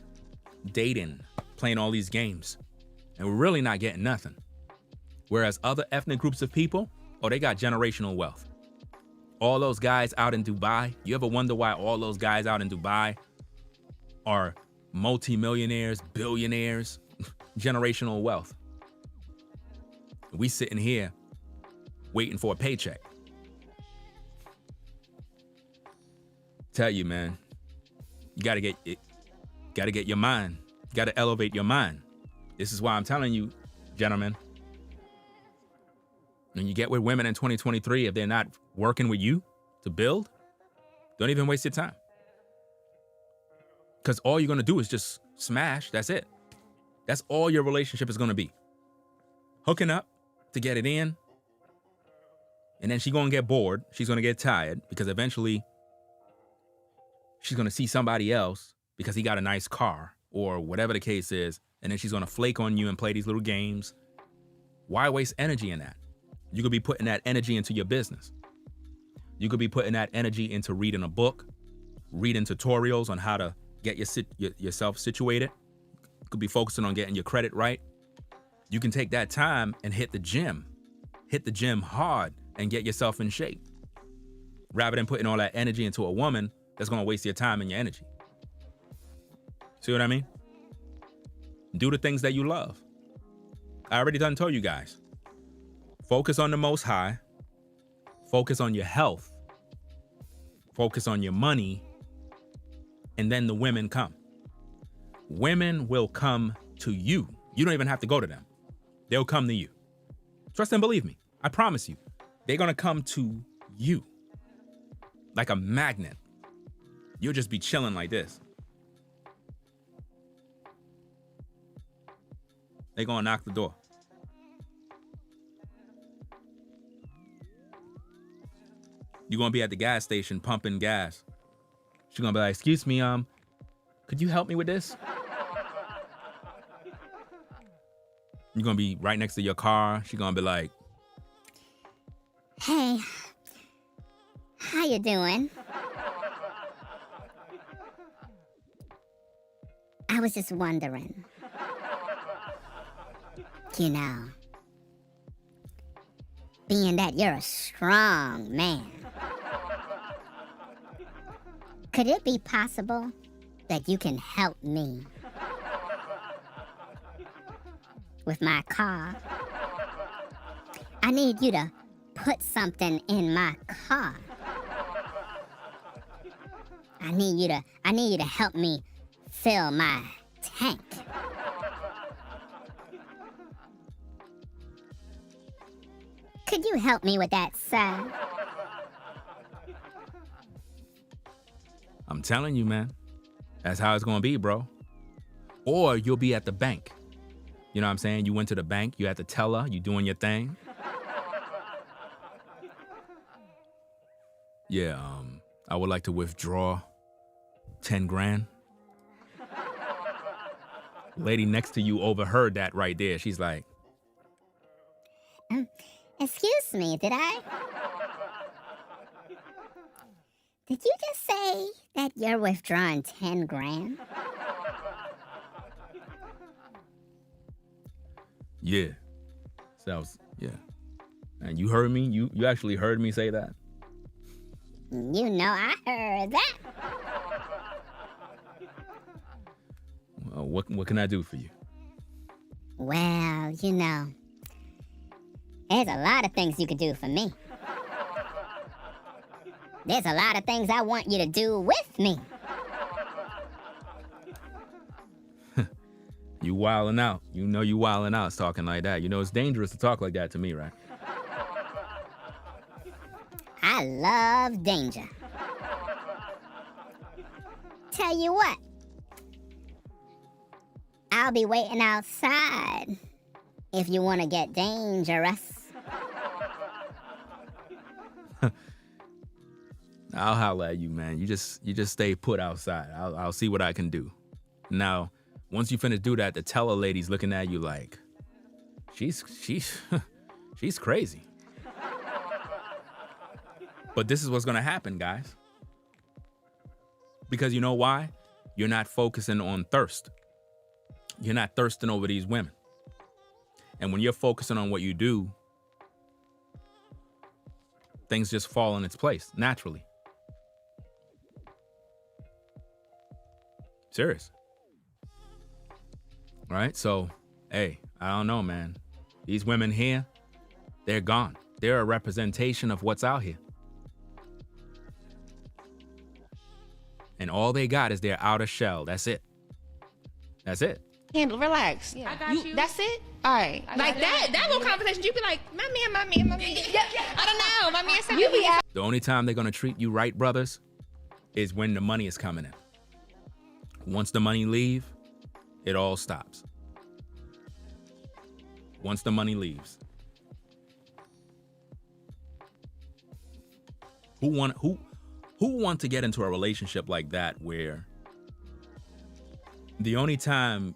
S1: dating, playing all these games, and we're really not getting nothing. Whereas other ethnic groups of people, oh, they got generational wealth. All those guys out in Dubai, you ever wonder why all those guys out in Dubai are multimillionaires, billionaires, generational wealth? We sitting here waiting for a paycheck. Tell you, man, you gotta get your mind. You gotta elevate your mind. This is why I'm telling you, gentlemen, when you get with women in 2023, if they're not working with you to build, don't even waste your time. Because all you're gonna do is just smash. That's it. That's all your relationship is gonna be. Hooking up to get it in, and then she's gonna get bored. She's gonna get tired because eventually she's gonna see somebody else because he got a nice car or whatever the case is, and then she's gonna flake on you and play these little games. Why waste energy in that? You could be putting that energy into your business. You could be putting that energy into reading a book, reading tutorials on how to get yourself situated. You could be focusing on getting your credit right. You can take that time and hit the gym hard and get yourself in shape, rather than putting all that energy into a woman that's gonna waste your time and your energy. See what I mean? Do the things that you love. I already done told you guys. Focus on the Most High. Focus on your health. Focus on your money. And then the women come. Women will come to you. You don't even have to go to them. They'll come to you. Trust and believe me. I promise you. They're going to come to you. Like a magnet. You'll just be chilling like this. They're going to knock the door. You're going to be at the gas station pumping gas. She's going to be like, excuse me, could you help me with this? You're going to be right next to your car. She's going to be like,
S5: Hey, how you doing? I was just wondering. You know, being that you're a strong man, could it be possible that you can help me with my car? I need you to put something in my car. I need you to help me fill my tank. Could you help me with that, sir?
S1: I'm telling you, man. That's how it's going to be, bro. Or you'll be at the bank. You know what I'm saying? You went to the bank, you at the teller, you doing your thing. Yeah, I would like to withdraw 10 grand. Lady next to you overheard that right there. She's like,
S5: Excuse me, did you just say that you're withdrawing 10 grand?
S1: yeah. Sounds, yeah. And you heard me? You actually heard me say that?
S5: You know I heard that.
S1: Well, what can I do for you?
S5: Well, you know, there's a lot of things you could do for me. There's a lot of things I want you to do with me.
S1: You wildin' out. You know you wildin' out talking like that. You know it's dangerous to talk like that to me, right?
S5: I love danger. Tell you what, I'll be waiting outside if you want to get dangerous.
S1: I'll holler at you, man. You just stay put outside. I'll see what I can do. Now, once you finish do that, the teller lady's looking at you like, she's crazy. But this is what's gonna happen, guys. Because you know why? You're not focusing on thirst. You're not thirsting over these women. And when you're focusing on what you do, things just fall in its place naturally. Serious. Right? So, hey, I don't know, man. These women here, they're gone. They're a representation of what's out here. And all they got is their outer shell. That's it. That's it.
S4: Handle, relax.
S7: Yeah. I got you.
S4: That's it? All right. Like that little conversation, you be like, my man. I don't know. My man said
S3: You be out.
S1: The only time they're going to treat you right, brothers, is when the money is coming in. Once the money leave, it all stops. Once the money leaves. Who want to get into a relationship like that where The only time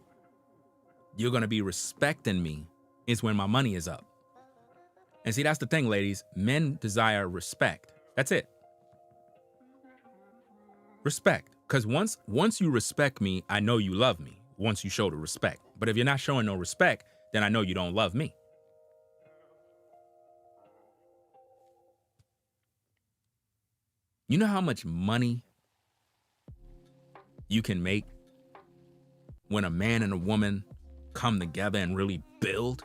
S1: you're going to be respecting me is when my money is up. And see, that's the thing, ladies. Men desire respect. That's it. Respect. Because once you respect me, I know you love me. Once you show the respect. But if you're not showing no respect, then I know you don't love me. You know how much money you can make when a man and a woman come together and really build?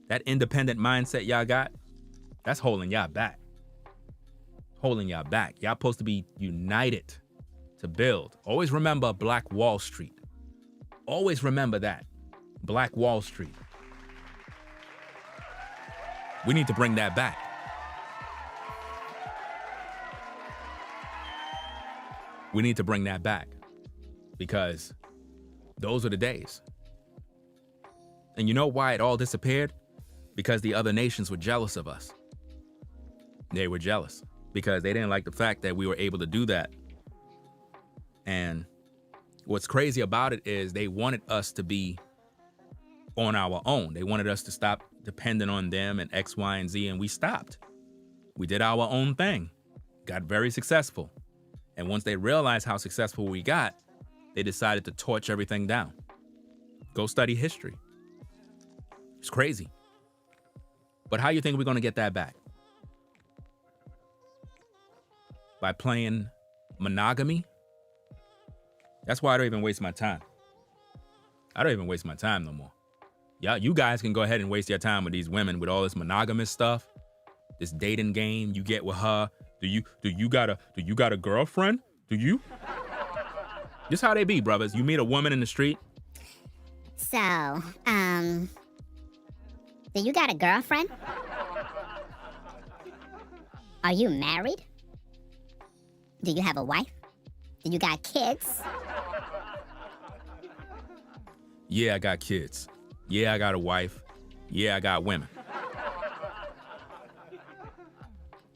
S1: That independent mindset y'all got, that's holding y'all back. Holding y'all back. Y'all supposed to be united to build. Always remember Black Wall Street. Always remember that. Black Wall Street. We need to bring that back. We need to bring that back because those are the days. And you know why it all disappeared? Because the other nations were jealous of us. They were jealous because they didn't like the fact that we were able to do that. And what's crazy about it is they wanted us to be on our own. They wanted us to stop depending on them and X, Y, and Z, and we stopped. We did our own thing, got very successful. And once they realized how successful we got, they decided to torch everything down. Go study history. It's crazy. But how you think we're going to get that back? By playing monogamy? That's why I don't even waste my time. I don't even waste my time no more. Yeah, you guys can go ahead and waste your time with these women with all this monogamous stuff, this dating game you get with her. Do you got a girlfriend? Do you? This how they be, brothers. You meet a woman in the street.
S5: So, do you got a girlfriend? Are you married? Do you have a wife? Do you got kids?
S1: Yeah, I got kids. Yeah, I got a wife. Yeah, I got women.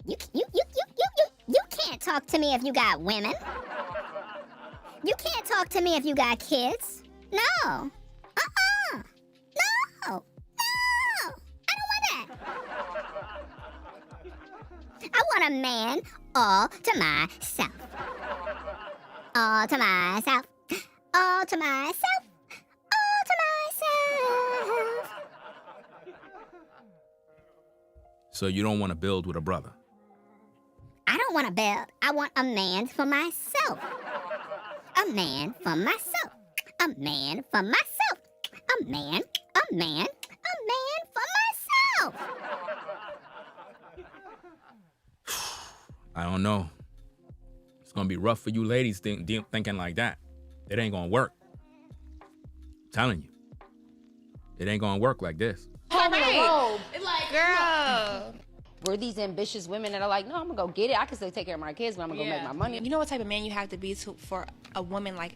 S5: You can't talk to me if you got women. You can't talk to me if you got kids. No. No. No. I don't want that. I want a man all to myself. All to myself. All to myself. All to myself.
S1: So you don't want to build with a brother?
S5: I don't want to build. I want a man for myself. A man for myself. A man for myself. A man for myself.
S1: I don't know. It's going to be rough for you ladies thinking like that. It ain't going to work. I'm telling you. It ain't going to work like this.
S6: It's like,
S4: Girl.
S6: we're these ambitious women that are like, no, I'm gonna go get it. I can still take care of my kids, but I'm gonna go make my money.
S4: You know what type of man you have to be for a woman like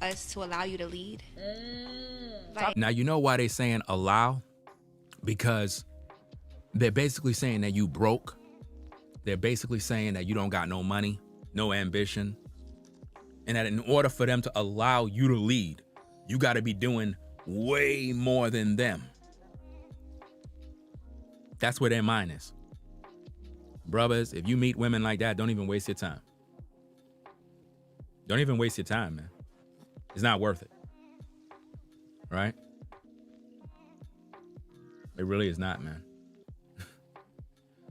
S4: us to allow you to lead?
S1: Now, you know why they saying allow? Because they're basically saying that you broke. They're basically saying that you don't got no money, no ambition. And that in order for them to allow you to lead, you got to be doing way more than them. That's where their mind is. Brothers, if you meet women like that, don't even waste your time. Don't even waste your time, man. It's not worth it. Right? It really is not, man.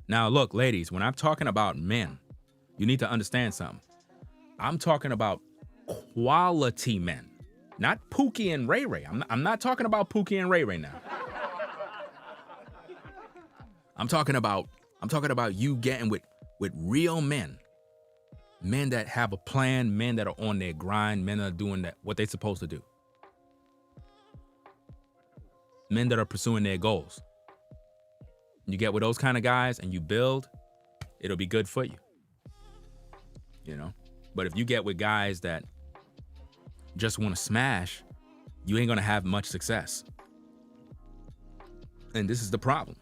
S1: Now, look, ladies, when I'm talking about men, you need to understand something. I'm talking about quality men, not Pookie and Ray Ray. I'm not talking about Pookie and Ray Ray now. I'm talking about you getting with real men. Men that have a plan, men that are on their grind, men that are doing what they're supposed to do. Men that are pursuing their goals. You get with those kind of guys and you build, it'll be good for you. You know? But if you get with guys that just want to smash, you ain't gonna have much success. And this is the problem.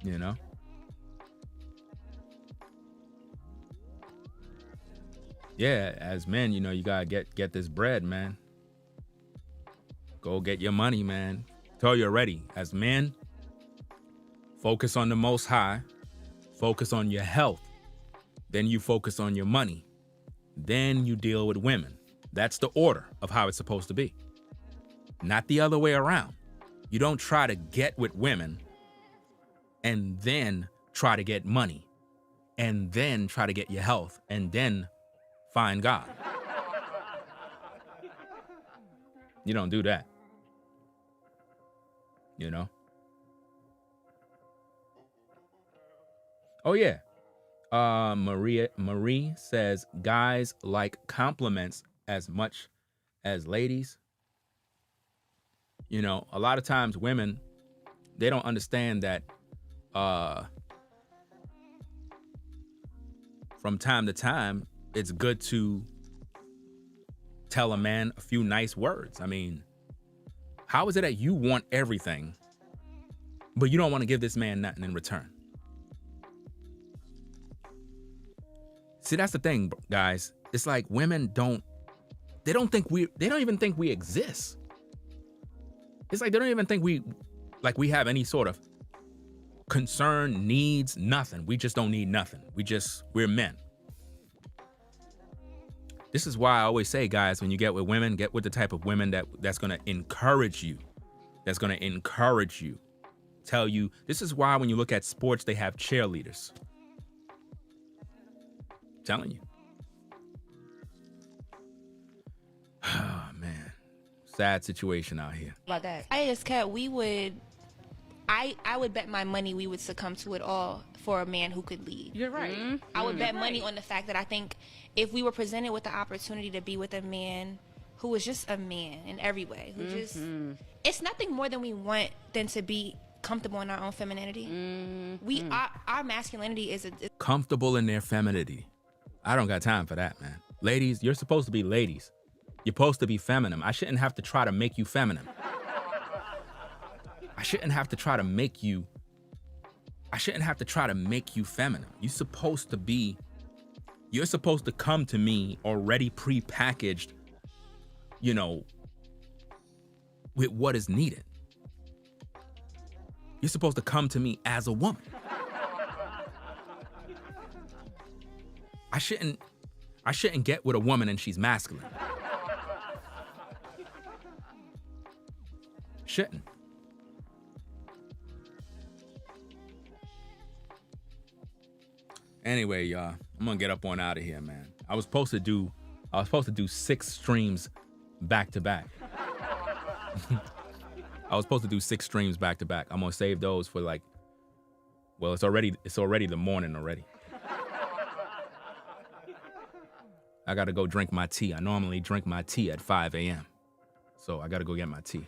S1: You know? yeah, as men, you know, you gotta get this bread, man. Go get your money, man. Tell you already, as men, focus on the Most High, focus on your health, then you focus on your money, then you deal with women. That's the order of how it's supposed to be. Not the other way around. You don't try to get with women and then try to get money and then try to get your health and then find God. You don't do that. You know? Oh, yeah. Marie says guys like compliments as much as ladies. You know, a lot of times women, they don't understand that from time to time, it's good to tell a man a few nice words. I mean, how is it that you want everything, but you don't want to give this man nothing in return? See, that's the thing, guys. It's like women they don't even think we exist. It's like they don't even think we have any sort of concern, needs, nothing. We just don't need nothing. We're men. This is why I always say, guys, when you get with women, get with the type of women that's going to encourage you. That's going to encourage you. Tell you, this is why when you look at sports, they have cheerleaders. I'm telling you. Oh, man. Sad situation out here.
S4: About that. I would bet my money we would succumb to it all for a man who could lead.
S7: You're right.
S4: Mm-hmm. I would bet money on the fact that I think if we were presented with the opportunity to be with a man who was just a man in every way, who just, it's nothing more than we want than to be comfortable in our own femininity. Our masculinity is
S1: comfortable in their femininity. I don't got time for that, man. Ladies, you're supposed to be ladies. You're supposed to be feminine. I shouldn't have to try to make you feminine. I shouldn't have to try to make you feminine. You're supposed to come to me already pre-packaged, you know, with what is needed. You're supposed to come to me as a woman. I shouldn't get with a woman and she's masculine. Shouldn't. Anyway, y'all, I'm gonna get up on out of here, man. I was supposed to do 6 streams back to back. I was supposed to do 6 streams back to back. I'm gonna save those for it's already the morning already. I gotta go drink my tea. I normally drink my tea at 5 a.m. So I gotta go get my tea.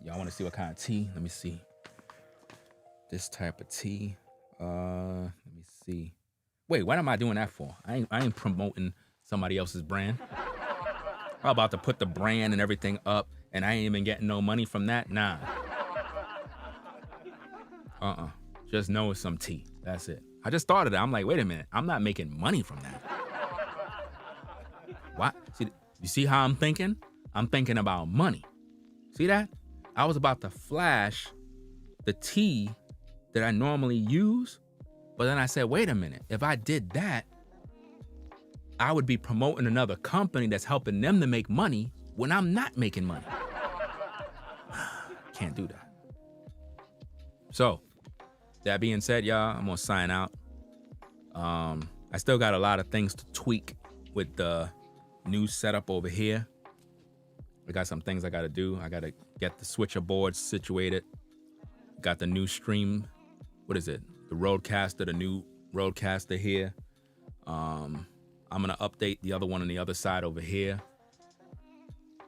S1: Y'all wanna see what kind of tea? Let me see. This type of tea. Let me see. Wait, what am I doing that for? I ain't promoting somebody else's brand. I'm about to put the brand and everything up, and I ain't even getting no money from that. Nah. Just know it's some tea. That's it. I just thought of that. I'm like, wait a minute. I'm not making money from that. What? See, you see how I'm thinking? I'm thinking about money. See that? I was about to flash the tea that I normally use, but then I said, wait a minute. If I did that, I would be promoting another company that's helping them to make money when I'm not making money. Can't do that. So, that being said, y'all, I'm gonna sign out. I still got a lot of things to tweak with the new setup over here. I got some things I gotta do. I gotta get the switcher board situated. Got the new stream. What is it? The Roadcaster, the new Roadcaster here. I'm gonna update the other one on the other side over here.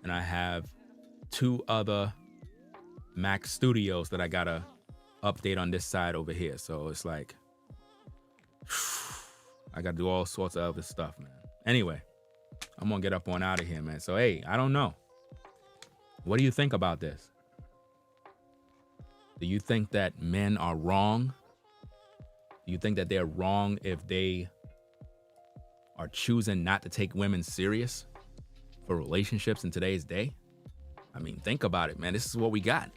S1: And I have 2 other Mac Studios that I gotta update on this side over here. So it's like, I gotta do all sorts of other stuff, man. Anyway, I'm gonna get up on out of here, man. So, hey, I don't know. What do you think about this? Do you think that men are wrong Do you think that they're wrong if they are choosing not to take women serious for relationships in today's day? I mean, think about it, man. This is what we got.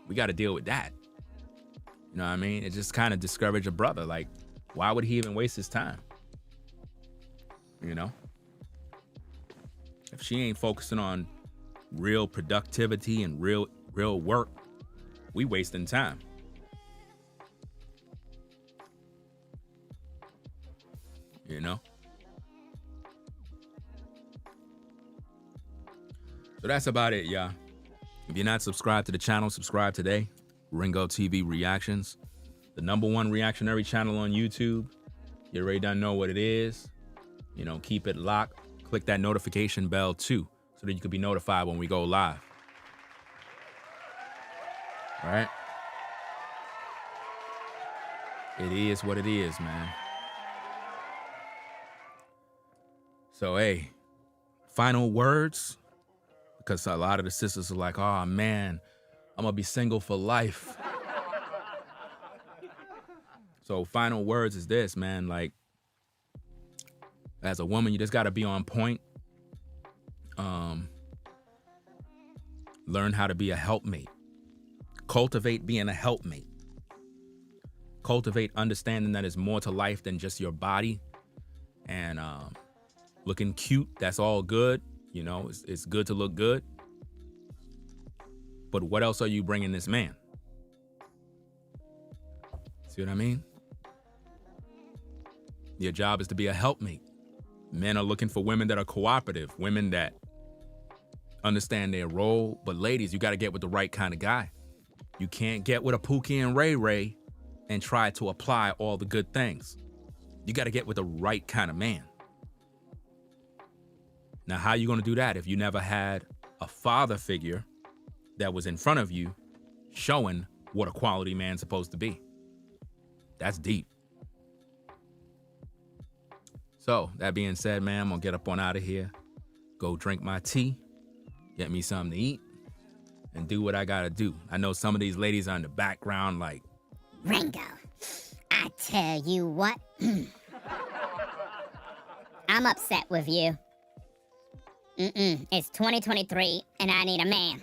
S1: We got to deal with that. You know what I mean? It just kind of discouraged a brother. Like, why would he even waste his time? You know? If she ain't focusing on real productivity and real work, we wasting time. You know? So that's about it, y'all. If you're not subscribed to the channel, subscribe today. Ringo TV Reactions, the #1 reactionary channel on YouTube. You already done know what it is. You know, keep it locked. Click that notification bell too, so that you can be notified when we go live. All right? It is what it is, man. So, hey, final words, because a lot of the sisters are like, oh man, I'm gonna be single for life. So final words is this, man. Like, as a woman, you just gotta be on point. Learn how to be a helpmate. Cultivate being a helpmate. Cultivate understanding that there's more to life than just your body. And looking cute, that's all good. You know, it's good to look good. But what else are you bringing this man? See what I mean? Your job is to be a helpmate. Men are looking for women that are cooperative, women that understand their role. But ladies, you got to get with the right kind of guy. You can't get with a Pookie and Ray Ray and try to apply all the good things. You got to get with the right kind of man. Now, how are you going to do that if you never had a father figure that was in front of you showing what a quality man's supposed to be? That's deep. So, that being said, man, I'm going to get up on out of here, go drink my tea, get me something to eat, and do what I got to do. I know some of these ladies are in the background like,
S5: Ringo, I tell you what, I'm upset with you. It's 2023 and I need a man.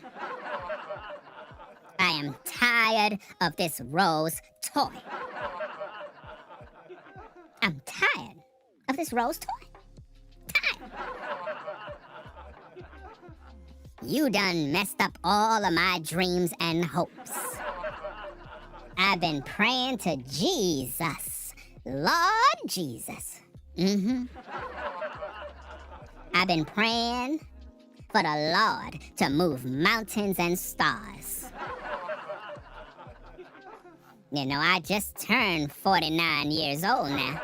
S5: I am tired of this rose toy. I'm tired of this rose toy. Tired. You done messed up all of my dreams and hopes. I've been praying to Jesus. Lord Jesus. I've been praying for the Lord to move mountains and stars. You know, I just turned 49 years old now.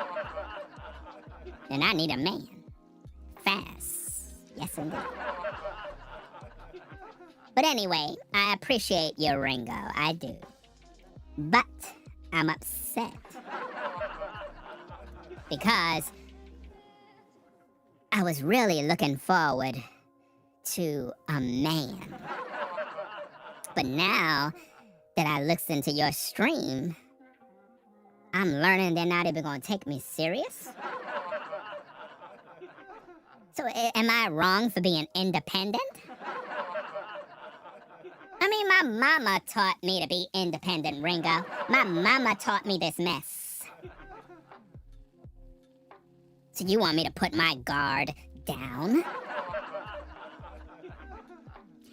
S5: And I need a man. Fast. Yes, indeed. But anyway, I appreciate you, Ringo. I do. But I'm upset. Because I was really looking forward to a man. But now that I looked into your stream, I'm learning they're not even gonna take me serious. So am I wrong for being independent? I mean, my mama taught me to be independent, Ringo. My mama taught me this mess. So you want me to put my guard down?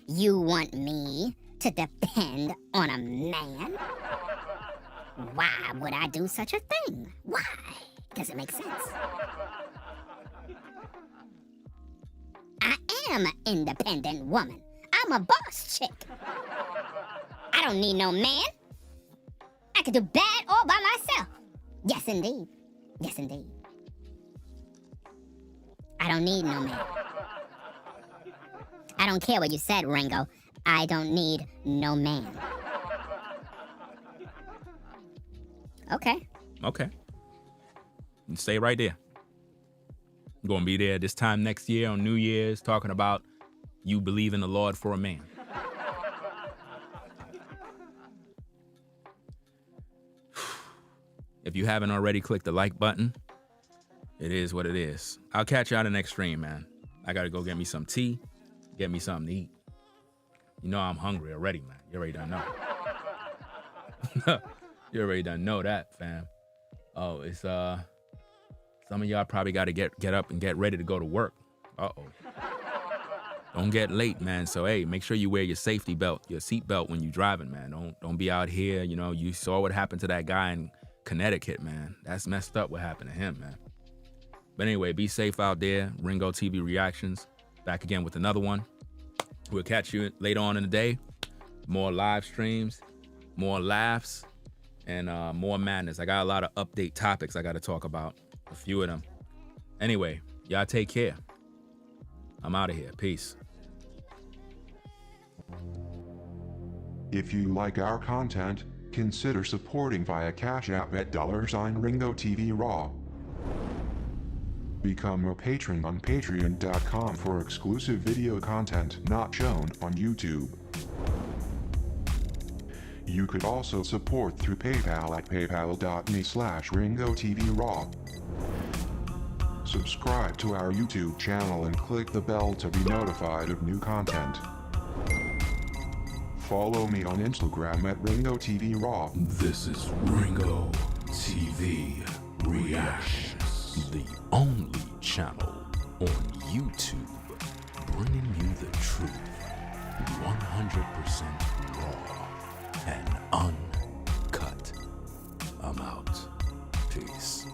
S5: You want me to depend on a man? Why would I do such a thing? Why? Does it make sense? I am an independent woman. I'm a boss chick. I don't need no man. I can do bad all by myself. Yes, indeed. Yes, indeed. I don't need no man. I don't care what you said, Ringo. I don't need no man. Okay.
S1: okay, you stay right there. I'm going to be there this time next year on New Year's talking about you believe in the Lord for a man. If If you haven't already, click the like button. It is what it is. I'll catch you on the next stream, man. I gotta go get me some tea, get me something to eat. You know I'm hungry already, man. You already done know. You already done know that, fam. Oh, it's some of y'all probably gotta get up and get ready to go to work. Uh-oh. Don't get late, man. So hey, make sure you wear your safety belt, your seat belt when you're driving, man. Don't be out here, you know, you saw what happened to that guy in Connecticut, man. That's messed up what happened to him, man. But anyway, be safe out there. Ringo TV Reactions. Back again with another one. We'll catch you later on in the day. More live streams, more laughs, and more madness. I got a lot of update topics I got to talk about. A few of them. Anyway, y'all take care. I'm out of here. Peace.
S2: If you like our content, consider supporting via Cash App at $Ringo TV Raw. Become a patron on patreon.com for exclusive video content not shown on YouTube. You could also support through PayPal at paypal.me/RingoTVRaw. Subscribe to our YouTube channel and click the bell to be notified of new content. Follow me on Instagram at Ringo TV Raw.
S1: This is Ringo TV Reactions, the only channel on YouTube bringing you the truth, 100% raw and uncut. I'm out. Peace.